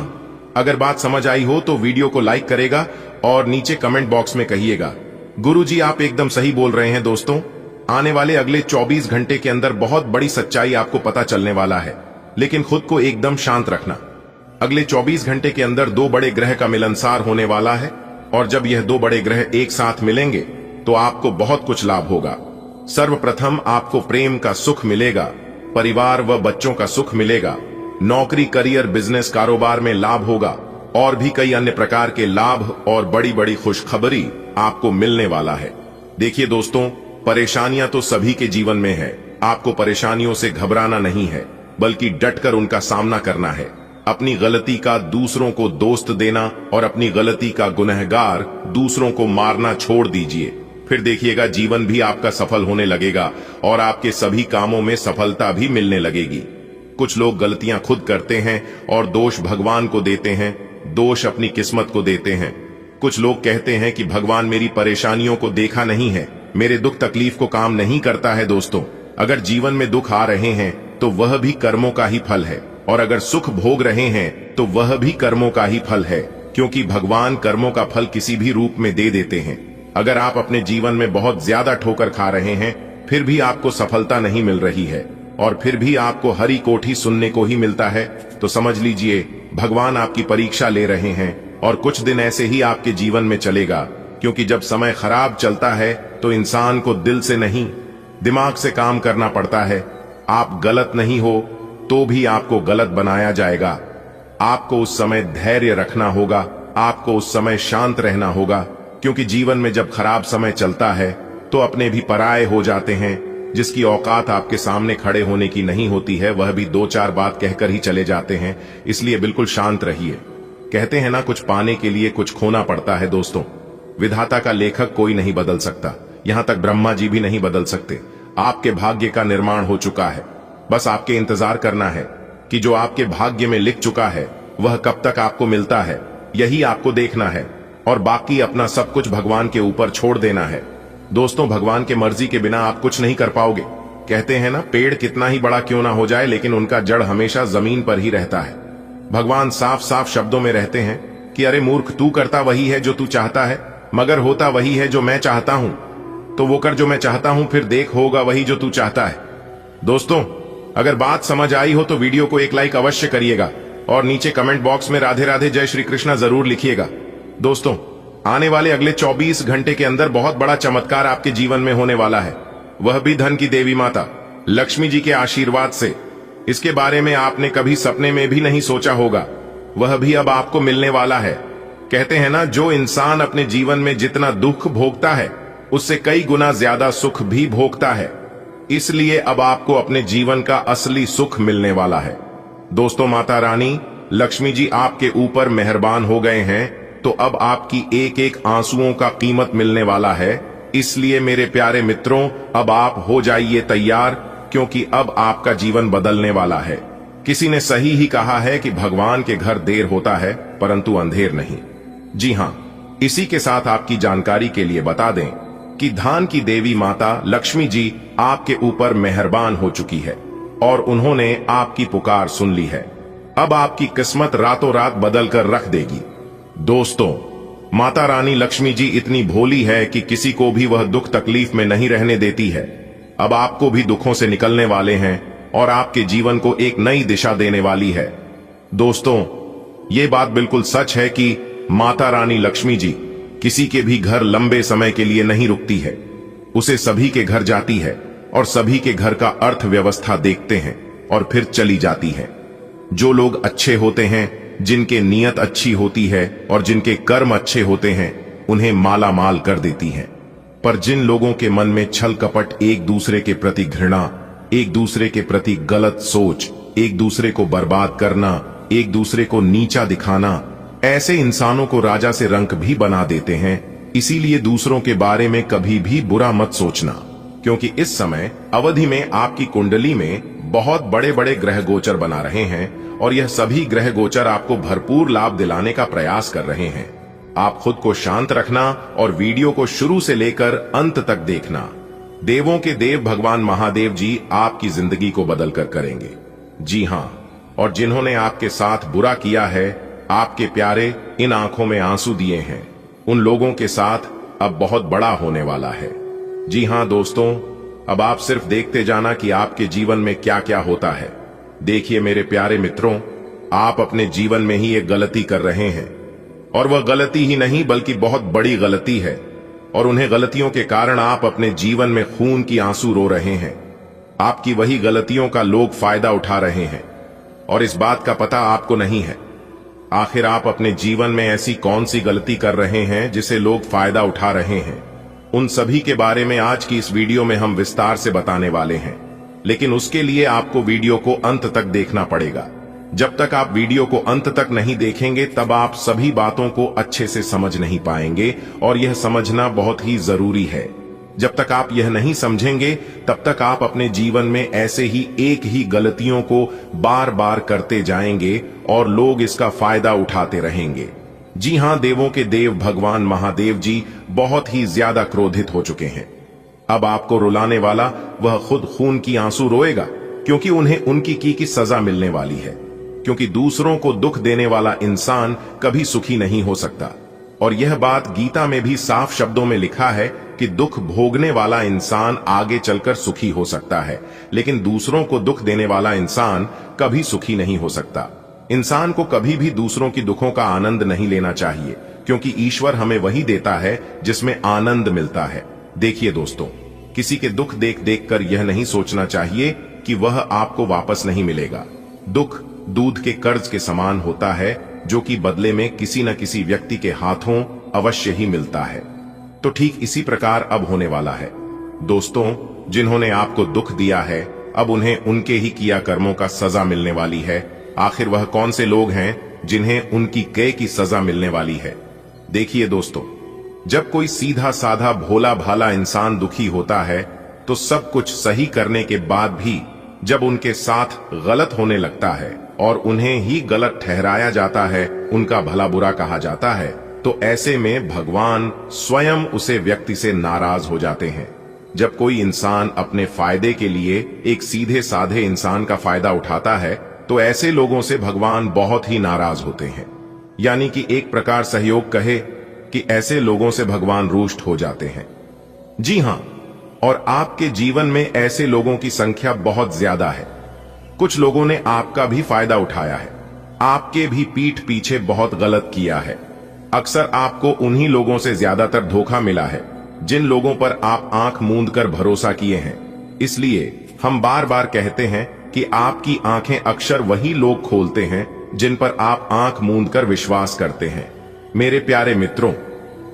अगर बात समझ आई हो तो वीडियो को लाइक करेगा और नीचे कमेंट बॉक्स में कहिएगा, गुरुजी आप एकदम सही बोल रहे हैं। दोस्तों, आने वाले अगले 24 घंटे के अंदर बहुत बड़ी सच्चाई आपको पता चलने वाला है, लेकिन खुद को एकदम शांत रखना। अगले 24 घंटे के अंदर दो बड़े ग्रह का मिलनसार होने वाला है, और जब यह दो बड़े ग्रह एक साथ मिलेंगे तो आपको बहुत कुछ लाभ होगा। सर्वप्रथम आपको प्रेम का सुख मिलेगा, परिवार व बच्चों का सुख मिलेगा, नौकरी, करियर, बिजनेस, कारोबार में लाभ होगा, और भी कई अन्य प्रकार के लाभ और बड़ी बड़ी खुशखबरी आपको मिलने वाला है। देखिए दोस्तों, परेशानियां तो सभी के जीवन में है, आपको परेशानियों से घबराना नहीं है, बल्कि डटकर उनका सामना करना है। अपनी गलती का दूसरों को दोस्त देना और अपनी गलती का गुनहगार दूसरों को मारना छोड़ दीजिए, फिर देखिएगा जीवन भी आपका सफल होने लगेगा और आपके सभी कामों में सफलता भी मिलने लगेगी। कुछ लोग गलतियां खुद करते हैं और दोष भगवान को देते हैं, दोष अपनी किस्मत को देते हैं। कुछ लोग कहते हैं कि भगवान मेरी परेशानियों को देखा नहीं है, मेरे दुख तकलीफ को काम नहीं करता है। दोस्तों, अगर जीवन में दुख आ रहे हैं तो वह भी कर्मों का ही फल है, और अगर सुख भोग रहे हैं तो वह भी कर्मों का ही फल है, क्योंकि भगवान कर्मों का फल किसी भी रूप में दे देते हैं। अगर आप अपने जीवन में बहुत ज्यादा ठोकर खा रहे हैं, फिर भी आपको सफलता नहीं मिल रही है, और फिर भी आपको हरी कोठी सुनने को ही मिलता है, तो समझ लीजिए भगवान आपकी परीक्षा ले रहे हैं, और कुछ दिन ऐसे ही आपके जीवन में चलेगा। क्योंकि जब समय खराब चलता है तो इंसान को दिल से नहीं, दिमाग से काम करना पड़ता है। आप गलत नहीं हो तो भी आपको गलत बनाया जाएगा। आपको उस समय धैर्य रखना होगा, आपको उस समय शांत रहना होगा, क्योंकि जीवन में जब खराब समय चलता है तो अपने भी पराये हो जाते हैं। जिसकी औकात आपके सामने खड़े होने की नहीं होती है, वह भी दो चार बात कहकर ही चले जाते हैं। इसलिए बिल्कुल शांत रहिए। कहते हैं ना, कुछ पाने के लिए कुछ खोना पड़ता है। दोस्तों, विधाता का लेखक कोई नहीं बदल सकता, यहां तक ब्रह्मा जी भी नहीं बदल सकते। आपके भाग्य का निर्माण हो चुका है, बस आपके इंतजार करना है कि जो आपके भाग्य में लिख चुका है वह कब तक आपको मिलता है, यही आपको देखना है, और बाकी अपना सब कुछ भगवान के ऊपर छोड़ देना है। दोस्तों, भगवान के मर्जी के बिना आप कुछ नहीं कर पाओगे। कहते हैं ना, पेड़ कितना ही बड़ा क्यों ना हो जाए, लेकिन उनका जड़ हमेशा जमीन पर ही रहता है। भगवान साफ साफ शब्दों में रहते हैं कि अरे मूर्ख, तू करता वही है जो तू चाहता है, मगर होता वही है जो मैं चाहता हूं। तो वो कर जो मैं चाहता हूं, फिर देख होगा वही जो तू चाहता है। दोस्तों, अगर बात समझ आई हो तो वीडियो को एक लाइक अवश्य करिएगा, और नीचे कमेंट बॉक्स में राधे राधे जय श्री कृष्णा जरूर लिखिएगा। दोस्तों, आने वाले अगले 24 घंटे के अंदर बहुत बड़ा चमत्कार आपके जीवन में होने वाला है, वह भी धन की देवी माता लक्ष्मी जी के आशीर्वाद से। इसके बारे में आपने कभी सपने में भी नहीं सोचा होगा, वह भी अब आपको मिलने वाला है। कहते हैं ना, जो इंसान अपने जीवन में जितना दुख भोगता है उससे कई गुना ज्यादा सुख भी भोगता है। इसलिए अब आपको अपने जीवन का असली सुख मिलने वाला है। दोस्तों, माता रानी लक्ष्मी जी आपके ऊपर मेहरबान हो गए हैं, तो अब आपकी एक एक आंसुओं का कीमत मिलने वाला है। इसलिए मेरे प्यारे मित्रों, अब आप हो जाइए तैयार, क्योंकि अब आपका जीवन बदलने वाला है। किसी ने सही ही कहा है कि भगवान के घर देर होता है परंतु अंधेर नहीं। जी हां, इसी के साथ आपकी जानकारी के लिए बता दें कि धान की देवी माता लक्ष्मी जी आपके ऊपर मेहरबान हो चुकी है, और उन्होंने आपकी पुकार सुन ली है। अब आपकी किस्मत रातों रात बदल कर रख देगी। दोस्तों, माता रानी लक्ष्मी जी इतनी भोली है कि किसी को भी वह दुख तकलीफ में नहीं रहने देती है। अब आपको भी दुखों से निकलने वाले हैं और आपके जीवन को एक नई दिशा देने वाली है। दोस्तों, ये बात बिल्कुल सच है कि माता रानी लक्ष्मी जी किसी के भी घर लंबे समय के लिए नहीं रुकती है, उसे सभी के घर जाती है और सभी के घर का अर्थव्यवस्था देखते हैं और फिर चली जाती है। जो लोग अच्छे होते हैं, जिनके नीयत अच्छी होती है और जिनके कर्म अच्छे होते हैं, उन्हें माला माल कर देती है। पर जिन लोगों के मन में छल कपट, एक दूसरे के प्रति घृणा, एक दूसरे के प्रति गलत सोच, एक दूसरे को बर्बाद करना, एक दूसरे को नीचा दिखाना, ऐसे इंसानों को राजा से रंक भी बना देते हैं। इसीलिए दूसरों के बारे में कभी भी बुरा मत सोचना, क्योंकि इस समय अवधि में आपकी कुंडली में बहुत बड़े बड़े ग्रह गोचर बना रहे हैं और यह सभी ग्रह गोचर आपको भरपूर लाभ दिलाने का प्रयास कर रहे हैं। आप खुद को शांत रखना और वीडियो को शुरू से लेकर अंत तक देखना। देवों के देव भगवान महादेव जी आपकी जिंदगी को बदल कर करेंगे। जी हां, और जिन्होंने आपके साथ बुरा किया है, आपके प्यारे इन आंखों में आंसू दिए हैं, उन लोगों के साथ अब बहुत बड़ा होने वाला है। जी हां दोस्तों, अब आप सिर्फ देखते जाना कि आपके जीवन में क्या क्या होता है। देखिए मेरे प्यारे मित्रों, आप अपने जीवन में ही एक गलती कर रहे हैं, और वह गलती ही नहीं बल्कि बहुत बड़ी गलती है, और उन्हें गलतियों के कारण आप अपने जीवन में खून की आंसू रो रहे हैं। आपकी वही गलतियों का लोग फायदा उठा रहे हैं और इस बात का पता आपको नहीं है। आखिर आप अपने जीवन में ऐसी कौन सी गलती कर रहे हैं जिसे लोग फायदा उठा रहे हैं? उन सभी के बारे में आज की इस वीडियो में हम विस्तार से बताने वाले हैं, लेकिन उसके लिए आपको वीडियो को अंत तक देखना पड़ेगा। जब तक आप वीडियो को अंत तक नहीं देखेंगे तब आप सभी बातों को अच्छे से समझ नहीं पाएंगे, और यह समझना बहुत ही जरूरी है। जब तक आप यह नहीं समझेंगे तब तक आप अपने जीवन में ऐसे ही एक ही गलतियों को बार बार करते जाएंगे और लोग इसका फायदा उठाते रहेंगे। जी हां, देवों के देव भगवान महादेव जी बहुत ही ज्यादा क्रोधित हो चुके हैं। अब आपको रुलाने वाला वह खुद खून की आंसू रोएगा, क्योंकि उन्हें उनकी की सजा मिलने वाली है। क्योंकि दूसरों को दुख देने वाला इंसान कभी सुखी नहीं हो सकता, और यह बात गीता में भी साफ शब्दों में लिखा है कि दुख भोगने वाला इंसान आगे चलकर सुखी हो सकता है, लेकिन दूसरों को दुख देने वाला इंसान कभी सुखी नहीं हो सकता। इंसान को कभी भी दूसरों की दुखों का आनंद नहीं लेना चाहिए, क्योंकि ईश्वर हमें वही देता है जिसमें आनंद मिलता है। देखिए दोस्तों, किसी के दुख देख देख कर यह नहीं सोचना चाहिए कि वह आपको वापस नहीं मिलेगा। दुख दूध के कर्ज के समान होता है, जो कि बदले में किसी न किसी व्यक्ति के हाथों अवश्य ही मिलता है। तो ठीक इसी प्रकार अब होने वाला है। दोस्तों, जिन्होंने आपको दुख दिया है, अब उन्हें उनके ही किया कर्मों का सजा मिलने वाली है। आखिर वह कौन से लोग हैं जिन्हें उनकी कै की सजा मिलने वाली है? देखिए दोस्तों, जब कोई सीधा साधा भोला भाला इंसान दुखी होता है, तो सब कुछ सही करने के बाद भी जब उनके साथ गलत होने लगता है और उन्हें ही गलत ठहराया जाता है, उनका भला बुरा कहा जाता है, तो ऐसे में भगवान स्वयं उसे व्यक्ति से नाराज हो जाते हैं। जब कोई इंसान अपने फायदे के लिए एक सीधे साधे इंसान का फायदा उठाता है, तो ऐसे लोगों से भगवान बहुत ही नाराज होते हैं। यानी कि एक प्रकार सहयोग कहे कि ऐसे लोगों से भगवान रुष्ट हो जाते हैं। जी हां, और आपके जीवन में ऐसे लोगों की संख्या बहुत ज्यादा है। कुछ लोगों ने आपका भी फायदा उठाया है, आपके भी पीठ पीछे बहुत गलत किया है। अक्सर आपको उन्हीं लोगों से ज्यादातर धोखा मिला है जिन लोगों पर आप आंख मूंद कर भरोसा किए हैं। इसलिए हम बार बार कहते हैं कि आपकी आंखें अक्सर वही लोग खोलते हैं जिन पर आप आंख मूंद कर विश्वास करते हैं। मेरे प्यारे मित्रों,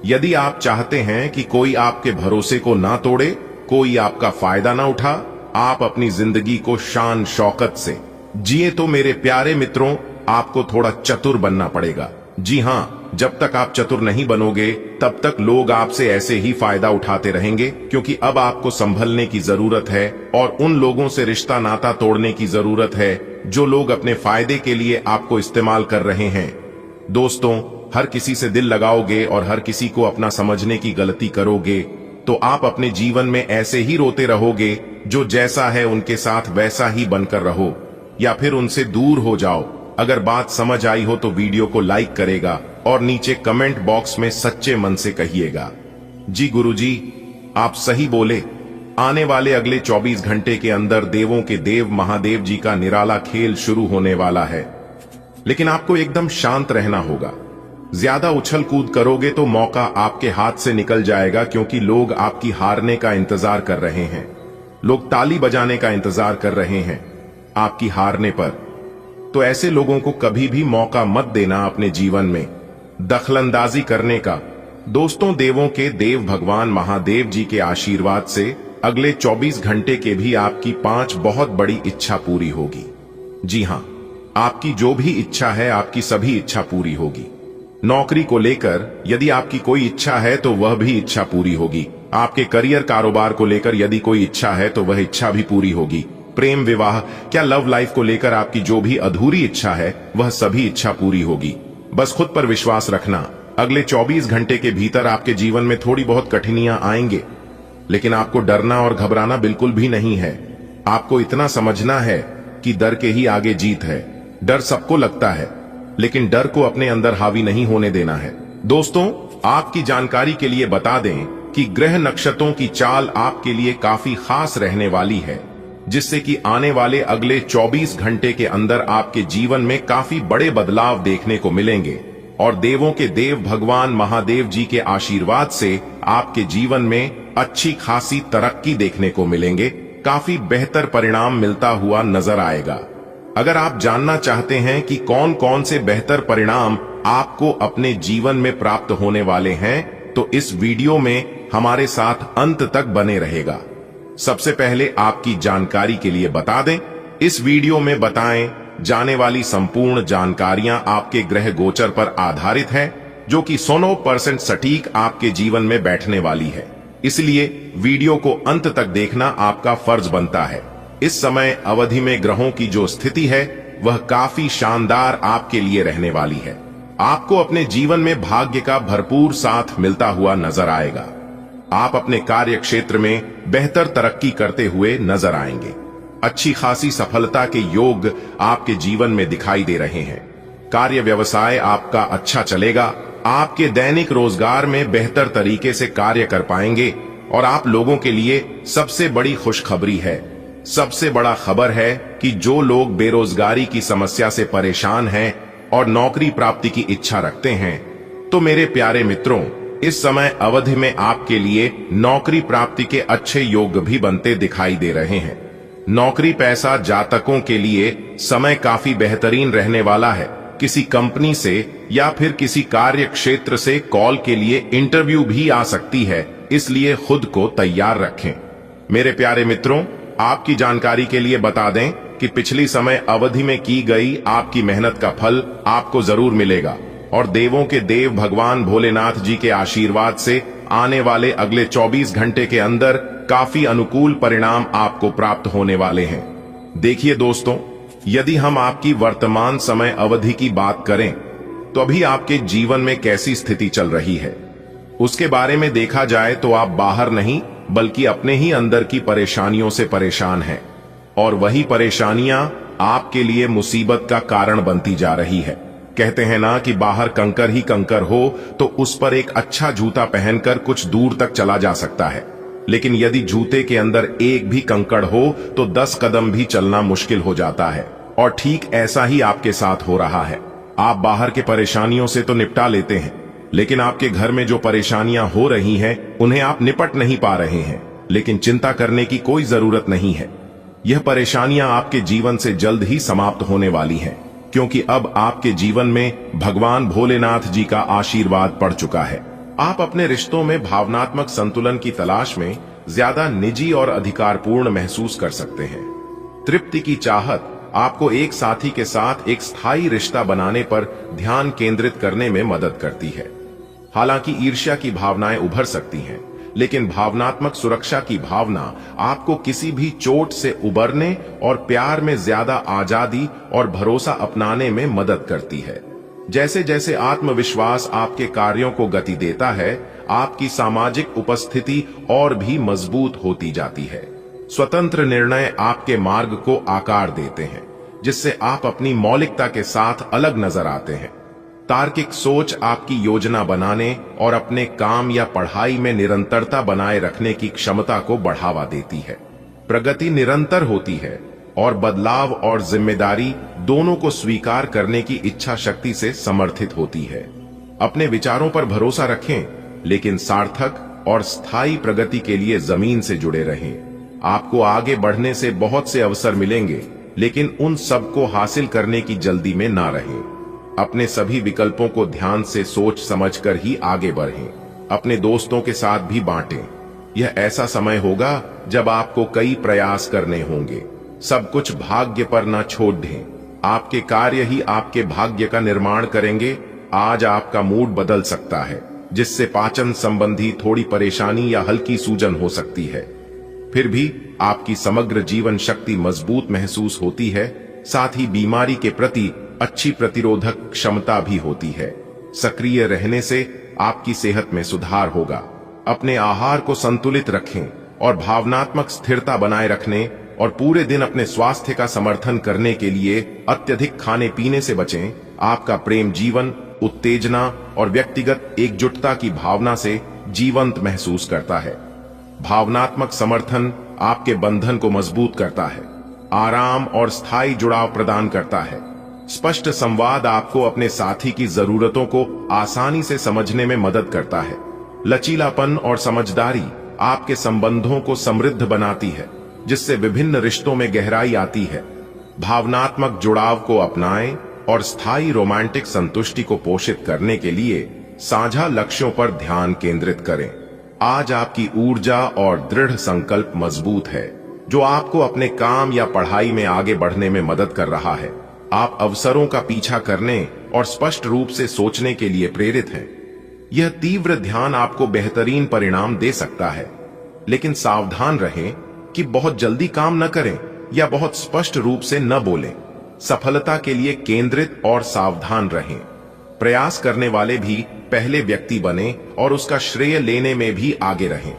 यदि आप चाहते हैं कि कोई आपके भरोसे को ना तोड़े, कोई आपका फायदा ना उठा, आप अपनी जिंदगी को शान शौकत से जिए, तो मेरे प्यारे मित्रों, आपको थोड़ा चतुर बनना पड़ेगा। जी हां, जब तक आप चतुर नहीं बनोगे तब तक लोग आपसे ऐसे ही फायदा उठाते रहेंगे, क्योंकि अब आपको संभलने की जरूरत है और उन लोगों से रिश्ता नाता तोड़ने की जरूरत है जो लोग अपने फायदे के लिए आपको इस्तेमाल कर रहे हैं। दोस्तों, हर किसी से दिल लगाओगे और हर किसी को अपना समझने की गलती करोगे, तो आप अपने जीवन में ऐसे ही रोते रहोगे। जो जैसा है उनके साथ वैसा ही बनकर रहो, या फिर उनसे दूर हो जाओ। अगर बात समझ आई हो तो वीडियो को लाइक करेगा और नीचे कमेंट बॉक्स में सच्चे मन से कहिएगा, जी गुरुजी, आप सही बोले। आने वाले अगले 24 घंटे के अंदर देवों के देव महादेव जी का निराला खेल शुरू होने वाला है। लेकिन आपको एकदम शांत रहना होगा। ज्यादा उछल कूद करोगे तो मौका आपके हाथ से निकल जाएगा, क्योंकि लोग आपकी हारने का इंतजार कर रहे हैं। लोग ताली बजाने का इंतजार कर रहे हैं आपकी हारने पर। तो ऐसे लोगों को कभी भी मौका मत देना अपने जीवन में दखलंदाजी करने का। दोस्तों, देवों के देव भगवान महादेव जी के आशीर्वाद से अगले 24 घंटे के भी आपकी 5 बहुत बड़ी इच्छा पूरी होगी। जी हां, आपकी जो भी इच्छा है, आपकी सभी इच्छा पूरी होगी। नौकरी को लेकर यदि आपकी कोई इच्छा है तो वह भी इच्छा पूरी होगी। आपके करियर कारोबार को लेकर यदि कोई इच्छा है तो वह इच्छा भी पूरी होगी। प्रेम विवाह, क्या लव लाइफ को लेकर आपकी जो भी अधूरी इच्छा है वह सभी इच्छा पूरी होगी। बस खुद पर विश्वास रखना। अगले 24 घंटे के भीतर आपके जीवन में थोड़ी बहुत कठिनाइयां आएंगे, लेकिन आपको डरना और घबराना बिल्कुल भी नहीं है। आपको इतना समझना है कि डर के ही आगे जीत है। डर सबको लगता है, लेकिन डर को अपने अंदर हावी नहीं होने देना है। दोस्तों, आपकी जानकारी के लिए बता दें कि ग्रह नक्षत्रों की चाल आपके लिए काफी खास रहने वाली है, जिससे कि आने वाले अगले 24 घंटे के अंदर आपके जीवन में काफी बड़े बदलाव देखने को मिलेंगे और देवों के देव भगवान महादेव जी के आशीर्वाद से आपके जीवन में अच्छी खासी तरक्की देखने को मिलेंगे। काफी बेहतर परिणाम मिलता हुआ नजर आएगा। अगर आप जानना चाहते हैं कि कौन कौन से बेहतर परिणाम आपको अपने जीवन में प्राप्त होने वाले हैं, तो इस वीडियो में हमारे साथ अंत तक बने रहेगा। सबसे पहले आपकी जानकारी के लिए बता दें, इस वीडियो में बताएं जाने वाली संपूर्ण जानकारियां आपके ग्रह गोचर पर आधारित है, जो कि 100% सटीक आपके जीवन में बैठने वाली है। इसलिए वीडियो को अंत तक देखना आपका फर्ज बनता है। इस समय अवधि में ग्रहों की जो स्थिति है वह काफी शानदार आपके लिए रहने वाली है। आपको अपने जीवन में भाग्य का भरपूर साथ मिलता हुआ नजर आएगा। आप अपने कार्य क्षेत्र में बेहतर तरक्की करते हुए नजर आएंगे। अच्छी खासी सफलता के योग आपके जीवन में दिखाई दे रहे हैं। कार्य व्यवसाय आपका अच्छा चलेगा। आपके दैनिक रोजगार में बेहतर तरीके से कार्य कर पाएंगे और आप लोगों के लिए सबसे बड़ी खुशखबरी है, सबसे बड़ा खबर है कि जो लोग बेरोजगारी की समस्या से परेशान हैं और नौकरी प्राप्ति की इच्छा रखते हैं, तो मेरे प्यारे मित्रों, इस समय अवधि में आपके लिए नौकरी प्राप्ति के अच्छे योग भी बनते दिखाई दे रहे हैं। नौकरी पैसा जातकों के लिए समय काफी बेहतरीन रहने वाला है। किसी कंपनी से या फिर किसी कार्य क्षेत्र से कॉल के लिए इंटरव्यू भी आ सकती है, इसलिए खुद को तैयार रखें। मेरे प्यारे मित्रों, आपकी जानकारी के लिए बता दें कि पिछली समय अवधि में की गई आपकी मेहनत का फल आपको जरूर मिलेगा और देवों के देव भगवान भोलेनाथ जी के आशीर्वाद से आने वाले अगले 24 घंटे के अंदर काफी अनुकूल परिणाम आपको प्राप्त होने वाले हैं। देखिए दोस्तों, यदि हम आपकी वर्तमान समय अवधि की बात करें तो अभी आपके जीवन में कैसी स्थिति चल रही है, उसके बारे में देखा जाए तो आप बाहर नहीं बल्कि अपने ही अंदर की परेशानियों से परेशान हैं और वही परेशानियां आपके लिए मुसीबत का कारण बनती जा रही है। कहते हैं ना कि बाहर कंकर ही कंकर हो तो उस पर एक अच्छा जूता पहनकर कुछ दूर तक चला जा सकता है, लेकिन यदि जूते के अंदर एक भी कंकड़ हो तो 10 कदम भी चलना मुश्किल हो जाता है। और ठीक ऐसा ही आपके साथ हो रहा है। आप बाहर के परेशानियों से तो निपटा लेते हैं, लेकिन आपके घर में जो परेशानियां हो रही हैं उन्हें आप निपट नहीं पा रहे हैं। लेकिन चिंता करने की कोई जरूरत नहीं है। यह परेशानियां आपके जीवन से जल्द ही समाप्त होने वाली हैं, क्योंकि अब आपके जीवन में भगवान भोलेनाथ जी का आशीर्वाद पड़ चुका है। आप अपने रिश्तों में भावनात्मक संतुलन की तलाश में ज्यादा निजी और अधिकारपूर्ण महसूस कर सकते हैं। तृप्ति की चाहत आपको एक साथी के साथ एक स्थायी रिश्ता बनाने पर ध्यान केंद्रित करने में मदद करती है। हालांकि ईर्ष्या की भावनाएं उभर सकती हैं, लेकिन भावनात्मक सुरक्षा की भावना आपको किसी भी चोट से उबरने और प्यार में ज्यादा आजादी और भरोसा अपनाने में मदद करती है। जैसे जैसे आत्मविश्वास आपके कार्यों को गति देता है, आपकी सामाजिक उपस्थिति और भी मजबूत होती जाती है। स्वतंत्र निर्णय आपके मार्ग को आकार देते हैं, जिससे आप अपनी मौलिकता के साथ अलग नजर आते हैं। तार्किक सोच आपकी योजना बनाने और अपने काम या पढ़ाई में निरंतरता बनाए रखने की क्षमता को बढ़ावा देती है। प्रगति निरंतर होती है और बदलाव और जिम्मेदारी दोनों को स्वीकार करने की इच्छा शक्ति से समर्थित होती है। अपने विचारों पर भरोसा रखें, लेकिन सार्थक और स्थायी प्रगति के लिए जमीन से जुड़े रहें। आपको आगे बढ़ने से बहुत से अवसर मिलेंगे, लेकिन उन सब को हासिल करने की जल्दी में ना रहें। अपने सभी विकल्पों को ध्यान से सोच समझकर ही आगे बढ़ें। अपने दोस्तों के साथ भी बांटें। यह ऐसा समय होगा जब आपको कई प्रयास करने होंगे। सब कुछ भाग्य पर न छोड़ दें। आपके कार्य ही आपके भाग्य का निर्माण करेंगे। आज आपका मूड बदल सकता है, जिससे पाचन संबंधी थोड़ी परेशानी या हल्की सूजन हो सकती है। फिर भी आपकी समग्र जीवन शक्ति मजबूत महसूस होती है, साथ ही बीमारी के प्रति अच्छी प्रतिरोधक क्षमता भी होती है। सक्रिय रहने से आपकी सेहत में सुधार होगा। अपने आहार को संतुलित रखें और भावनात्मक स्थिरता बनाए रखने और पूरे दिन अपने स्वास्थ्य का समर्थन करने के लिए अत्यधिक खाने पीने से बचें। आपका प्रेम जीवन उत्तेजना और व्यक्तिगत एकजुटता की भावना से जीवंत महसूस करता है। भावनात्मक समर्थन आपके बंधन को मजबूत करता है, आराम और स्थायी जुड़ाव प्रदान करता है। स्पष्ट संवाद आपको अपने साथी की जरूरतों को आसानी से समझने में मदद करता है। लचीलापन और समझदारी आपके संबंधों को समृद्ध बनाती है, जिससे विभिन्न रिश्तों में गहराई आती है। भावनात्मक जुड़ाव को अपनाएं और स्थायी रोमांटिक संतुष्टि को पोषित करने के लिए साझा लक्ष्यों पर ध्यान केंद्रित करें। आज आपकी ऊर्जा और दृढ़ संकल्प मजबूत है, जो आपको अपने काम या पढ़ाई में आगे बढ़ने में मदद कर रहा है। आप अवसरों का पीछा करने और स्पष्ट रूप से सोचने के लिए प्रेरित हैं। यह तीव्र ध्यान आपको बेहतरीन परिणाम दे सकता है, लेकिन सावधान रहें कि बहुत जल्दी काम न करें या बहुत स्पष्ट रूप से न बोलें। सफलता के लिए केंद्रित और सावधान रहें। प्रयास करने वाले भी पहले व्यक्ति बने और उसका श्रेय लेने में भी आगे रहें।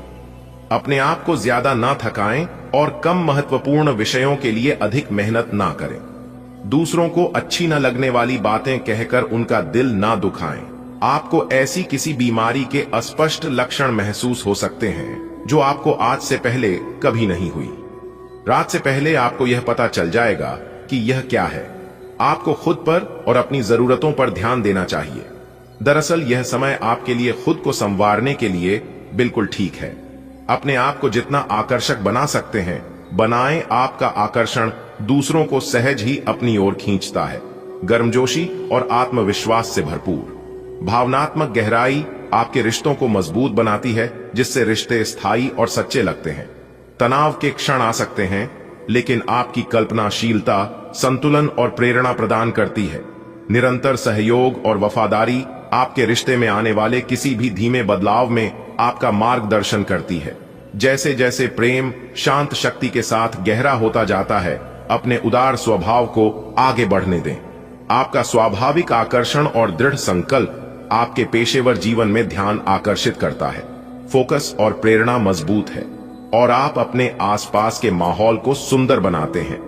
अपने आप को ज्यादा ना थकाएं और कम महत्वपूर्ण विषयों के लिए अधिक मेहनत ना करें। दूसरों को अच्छी न लगने वाली बातें कहकर उनका दिल ना दुखाएं। आपको ऐसी किसी बीमारी के अस्पष्ट लक्षण महसूस हो सकते हैं जो आपको आज से पहले कभी नहीं हुई। रात से पहले आपको यह पता चल जाएगा कि यह क्या है। आपको खुद पर और अपनी जरूरतों पर ध्यान देना चाहिए। दरअसल यह समय आपके लिए खुद को संवारने के लिए बिल्कुल ठीक है। अपने आप को जितना आकर्षक बना सकते हैं बनाएं। आपका आकर्षण दूसरों को सहज ही अपनी ओर खींचता है, गर्मजोशी और आत्मविश्वास से भरपूर। भावनात्मक गहराई आपके रिश्तों को मजबूत बनाती है, जिससे रिश्ते स्थायी और सच्चे लगते हैं। तनाव के क्षण आ सकते हैं, लेकिन आपकी कल्पनाशीलता संतुलन और प्रेरणा प्रदान करती है। निरंतर सहयोग और वफादारी आपके रिश्ते में आने वाले किसी भी धीमे बदलाव में आपका मार्गदर्शन करती है। जैसे जैसे प्रेम शांत शक्ति के साथ गहरा होता जाता है, अपने उदार स्वभाव को आगे बढ़ने दें। आपका स्वाभाविक आकर्षण और दृढ़ संकल्प आपके पेशेवर जीवन में ध्यान आकर्षित करता है। फोकस और प्रेरणा मजबूत है और आप अपने आसपास के माहौल को सुंदर बनाते हैं।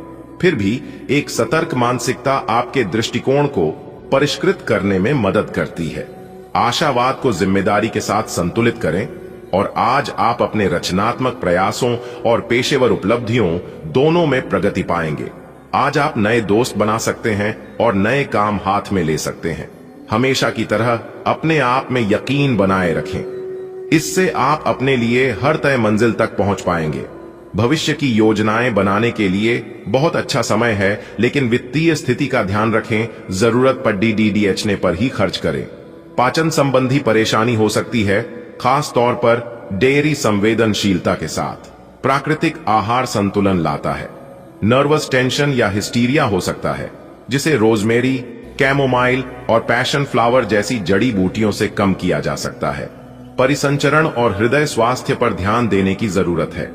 फिर भी एक सतर्क मानसिकता आपके दृष्टिकोण को परिष्कृत करने में मदद करती है। आशावाद को जिम्मेदारी के साथ संतुलित करें और आज आप अपने रचनात्मक प्रयासों और पेशेवर उपलब्धियों दोनों में प्रगति पाएंगे। आज आप नए दोस्त बना सकते हैं और नए काम हाथ में ले सकते हैं। हमेशा की तरह अपने आप में यकीन बनाए रखें। इससे आप अपने लिए हर तय मंजिल तक पहुंच पाएंगे। भविष्य की योजनाएं बनाने के लिए बहुत अच्छा समय है, लेकिन वित्तीय स्थिति का ध्यान रखें। जरूरत पर डीडीएचने पर ही खर्च करें। पाचन संबंधी परेशानी हो सकती है, खास तौर पर डेयरी संवेदनशीलता के साथ। प्राकृतिक आहार संतुलन लाता है। नर्वस टेंशन या हिस्टीरिया हो सकता है, जिसे रोजमेरी, कैमोमाइल और पैशन फ्लावर जैसी जड़ी बूटियों से कम किया जा सकता है। परिसंचरण और हृदय स्वास्थ्य पर ध्यान देने की जरूरत है।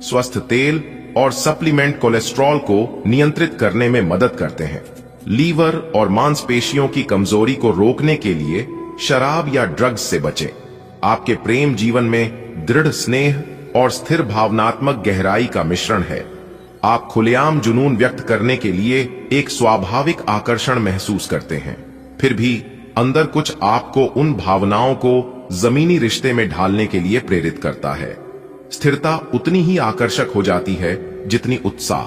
स्वस्थ तेल और सप्लीमेंट कोलेस्ट्रॉल को नियंत्रित करने में मदद करते हैं। लीवर और मांसपेशियों की कमजोरी को रोकने के लिए शराब या ड्रग्स से बचें। आपके प्रेम जीवन में दृढ़ स्नेह और स्थिर भावनात्मक गहराई का मिश्रण है। आप खुलेआम जुनून व्यक्त करने के लिए एक स्वाभाविक आकर्षण महसूस करते हैं। फिर भी अंदर कुछ आपको उन भावनाओं को जमीनी रिश्ते में ढालने के लिए प्रेरित करता है। स्थिरता उतनी ही आकर्षक हो जाती है जितनी उत्साह।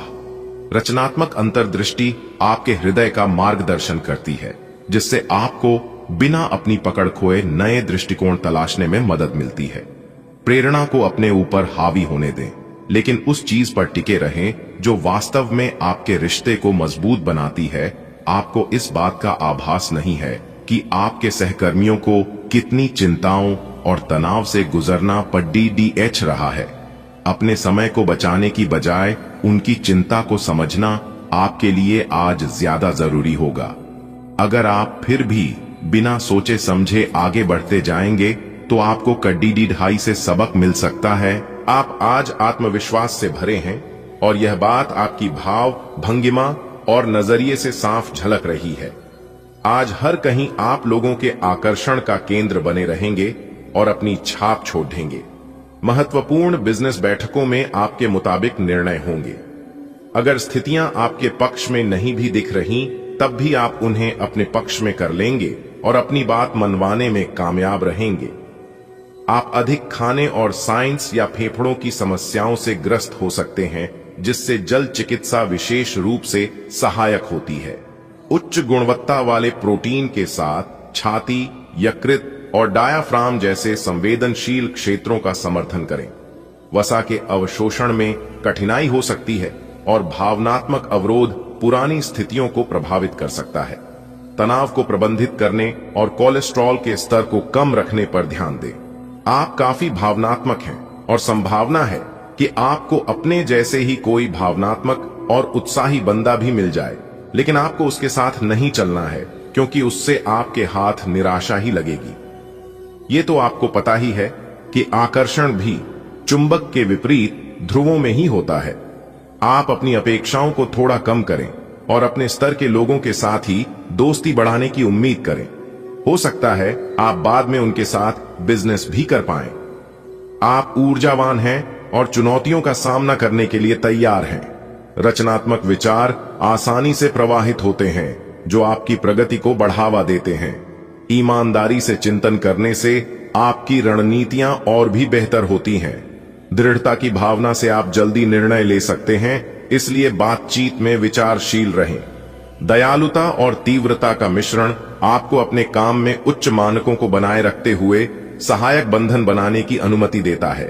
रचनात्मक अंतर्दृष्टि आपके हृदय का मार्गदर्शन करती है, जिससे आपको बिना अपनी पकड़ खोए नए दृष्टिकोण तलाशने में मदद मिलती है। प्रेरणा को अपने ऊपर हावी होने दें, लेकिन उस चीज पर टिके रहें जो वास्तव में आपके रिश्ते को मजबूत बनाती है। आपको इस बात का आभास नहीं है कि आपके सहकर्मियों को कितनी चिंताओं और तनाव से गुजरना पड़ रहा है। अपने समय को बचाने की बजाय उनकी चिंता को समझना आपके लिए आज ज्यादा जरूरी होगा। अगर आप फिर भी बिना सोचे समझे आगे बढ़ते जाएंगे तो आपको कड़ी ढाई से सबक मिल सकता है आप आज आत्मविश्वास से भरे हैं और यह बात आपकी भाव, भंगिमा और नजरिए से साफ झलक रही है। आज हर कहीं आप लोगों के आकर्षण का केंद्र बने रहेंगे और अपनी छाप छोड़ देंगे। महत्वपूर्ण बिजनेस बैठकों में आपके मुताबिक निर्णय होंगे। अगर स्थितियां आपके पक्ष में नहीं भी दिख रही, तब भी आप उन्हें अपने पक्ष में कर लेंगे और अपनी बात मनवाने में कामयाब रहेंगे। आप अधिक खाने और साइंस या फेफड़ों की समस्याओं से ग्रस्त हो सकते हैं, जिससे जल चिकित्सा विशेष रूप से सहायक होती है। उच्च गुणवत्ता वाले प्रोटीन के साथ छाती, यकृत और डायाफ्राम जैसे संवेदनशील क्षेत्रों का समर्थन करें। वसा के अवशोषण में कठिनाई हो सकती है और भावनात्मक अवरोध पुरानी स्थितियों को प्रभावित कर सकता है। तनाव को प्रबंधित करने और कोलेस्ट्रॉल के स्तर को कम रखने पर ध्यान दें। आप काफी भावनात्मक हैं और संभावना है कि आपको अपने जैसे ही कोई भावनात्मक और उत्साही बंदा भी मिल जाए, लेकिन आपको उसके साथ नहीं चलना है, क्योंकि उससे आपके हाथ निराशा ही लगेगी। ये तो आपको पता ही है कि आकर्षण भी चुंबक के विपरीत ध्रुवों में ही होता है। आप अपनी अपेक्षाओं को थोड़ा कम करें और अपने स्तर के लोगों के साथ ही दोस्ती बढ़ाने की उम्मीद करें। हो सकता है आप बाद में उनके साथ बिजनेस भी कर पाएं। आप ऊर्जावान हैं और चुनौतियों का सामना करने के लिए तैयार हैं। रचनात्मक विचार आसानी से प्रवाहित होते हैं, जो आपकी प्रगति को बढ़ावा देते हैं। ईमानदारी से चिंतन करने से आपकी रणनीतियां और भी बेहतर होती हैं। दृढ़ता की भावना से आप जल्दी निर्णय ले सकते हैं, इसलिए बातचीत में विचारशील रहें। दयालुता और तीव्रता का मिश्रण आपको अपने काम में उच्च मानकों को बनाए रखते हुए सहायक बंधन बनाने की अनुमति देता है।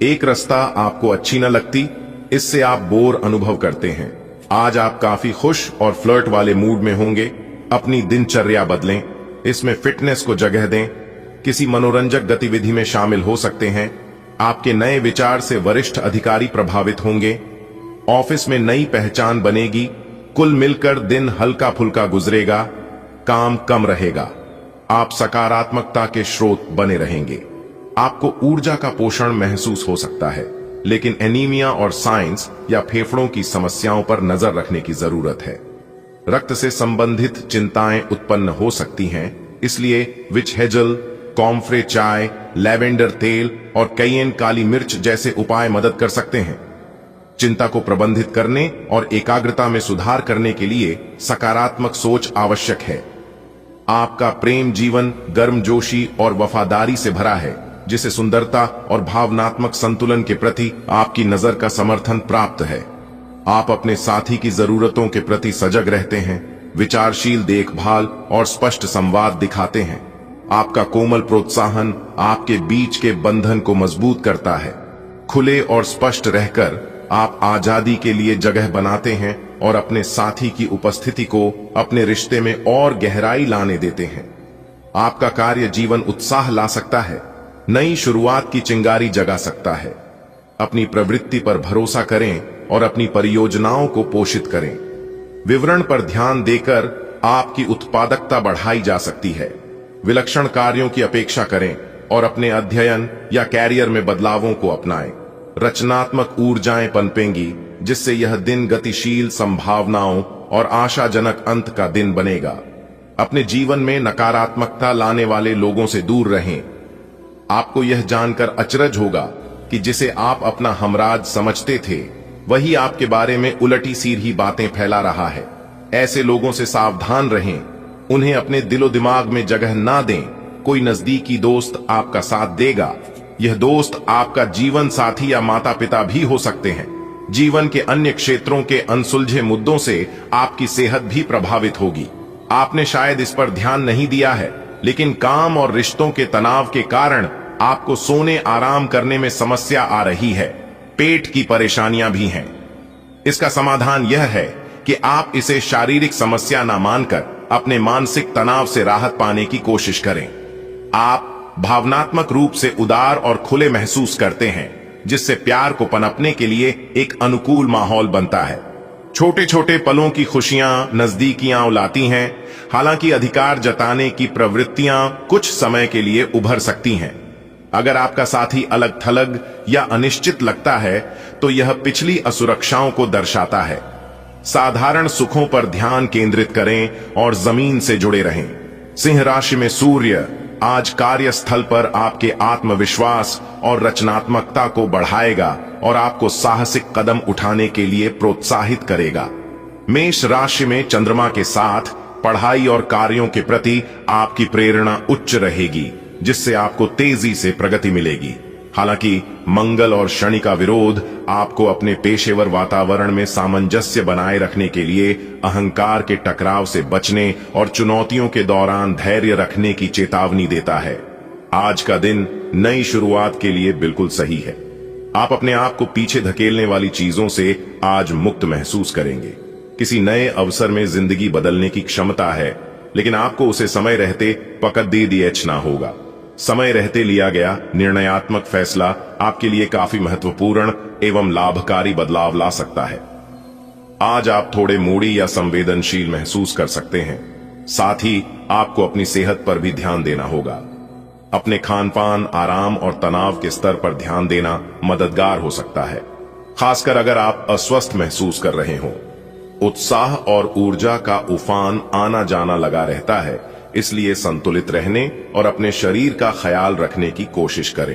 एक रास्ता आपको अच्छी न लगती, इससे आप बोर अनुभव करते हैं। आज आप काफी खुश और फ्लर्ट वाले मूड में होंगे। अपनी दिनचर्या बदलें, इसमें फिटनेस को जगह दें। किसी मनोरंजक गतिविधि में शामिल हो सकते हैं। आपके नए विचार से वरिष्ठ अधिकारी प्रभावित होंगे। ऑफिस में नई पहचान बनेगी। कुल मिलकर दिन हल्का फुल्का गुजरेगा। काम कम रहेगा। आप सकारात्मकता के स्रोत बने रहेंगे। आपको ऊर्जा का पोषण महसूस हो सकता है, लेकिन एनीमिया और साइंस या फेफड़ों की समस्याओं पर नजर रखने की जरूरत है। रक्त से संबंधित चिंताएं उत्पन्न हो सकती हैं, इसलिए विच हेजल, कॉम्फ्रे चाय, लैवेंडर तेल और कैयेन काली मिर्च जैसे उपाय मदद कर सकते हैं। चिंता को प्रबंधित करने और एकाग्रता में सुधार करने के लिए सकारात्मक सोच आवश्यक है। आपका प्रेम जीवन गर्मजोशी और वफादारी से भरा है, जिसे सुंदरता और भावनात्मक संतुलन के प्रति आपकी नजर का समर्थन प्राप्त है। आप अपने साथी की जरूरतों के प्रति सजग रहते हैं, विचारशील देखभाल और स्पष्ट संवाद दिखाते हैं। आपका कोमल प्रोत्साहन आपके बीच के बंधन को मजबूत करता है। खुले और स्पष्ट रहकर आप आजादी के लिए जगह बनाते हैं और अपने साथी की उपस्थिति को अपने रिश्ते में और गहराई लाने देते हैं। आपका कार्य जीवन उत्साह ला सकता है, नई शुरुआत की चिंगारी जगा सकता है। अपनी प्रवृत्ति पर भरोसा करें और अपनी परियोजनाओं को पोषित करें। विवरण पर ध्यान देकर आपकी उत्पादकता बढ़ाई जा सकती है। विलक्षण कार्यों की अपेक्षा करें और अपने अध्ययन या कैरियर में बदलावों को अपनाएं। रचनात्मक ऊर्जाएं पनपेंगी, जिससे यह दिन गतिशील संभावनाओं और आशाजनक अंत का दिन बनेगा। अपने जीवन में नकारात्मकता लाने वाले लोगों से दूर रहें। आपको यह जानकर अचरज होगा कि जिसे आप अपना हमराज समझते थे, वही आपके बारे में उलटी सीधी बातें फैला रहा है। ऐसे लोगों से सावधान रहें, उन्हें अपने दिलो दिमाग में जगह ना दें। कोई नजदीकी दोस्त आपका साथ देगा। यह दोस्त आपका जीवन साथी या माता पिता भी हो सकते हैं। जीवन के अन्य क्षेत्रों के अनसुलझे मुद्दों से आपकी सेहत भी प्रभावित होगी। आपने शायद इस पर ध्यान नहीं दिया है, लेकिन काम और रिश्तों के तनाव के कारण आपको सोने आराम करने में समस्या आ रही है। पेट की परेशानियां भी हैं। इसका समाधान यह है कि आप इसे शारीरिक समस्या न मानकर अपने मानसिक तनाव से राहत पाने की कोशिश करें। आप भावनात्मक रूप से उदार और खुले महसूस करते हैं, जिससे प्यार को पनपने के लिए एक अनुकूल माहौल बनता है। छोटे छोटे पलों की खुशियां नजदीकियां लाती हैं। हालांकि अधिकार जताने की प्रवृत्तियां कुछ समय के लिए उभर सकती हैं। अगर आपका साथी अलग थलग या अनिश्चित लगता है तो यह पिछली असुरक्षाओं को दर्शाता है। साधारण सुखों पर ध्यान केंद्रित करें और जमीन से जुड़े रहें। सिंह राशि में सूर्य आज कार्यस्थल पर आपके आत्मविश्वास और रचनात्मकता को बढ़ाएगा और आपको साहसिक कदम उठाने के लिए प्रोत्साहित करेगा। मेष राशि में चंद्रमा के साथ पढ़ाई और कार्यों के प्रति आपकी प्रेरणा उच्च रहेगी, जिससे आपको तेजी से प्रगति मिलेगी। हालांकि मंगल और शनि का विरोध आपको अपने पेशेवर वातावरण में सामंजस्य बनाए रखने के लिए अहंकार के टकराव से बचने और चुनौतियों के दौरान धैर्य रखने की चेतावनी देता है। आज का दिन नई शुरुआत के लिए बिल्कुल सही है। आप अपने आप को पीछे धकेलने वाली चीजों से आज मुक्त महसूस करेंगे। किसी नए अवसर में जिंदगी बदलने की क्षमता है, लेकिन आपको उसे समय रहते पकड़ दे दिया होगा। समय रहते लिया गया निर्णयात्मक फैसला आपके लिए काफी महत्वपूर्ण एवं लाभकारी बदलाव ला सकता है। आज आप थोड़े मूडी या संवेदनशील महसूस कर सकते हैं। साथ ही आपको अपनी सेहत पर भी ध्यान देना होगा। अपने खान पान, आराम और तनाव के स्तर पर ध्यान देना मददगार हो सकता है, खासकर अगर आप अस्वस्थ महसूस कर रहे हों। उत्साह और ऊर्जा का उफान आना जाना लगा रहता है, इसलिए संतुलित रहने और अपने शरीर का ख्याल रखने की कोशिश करें।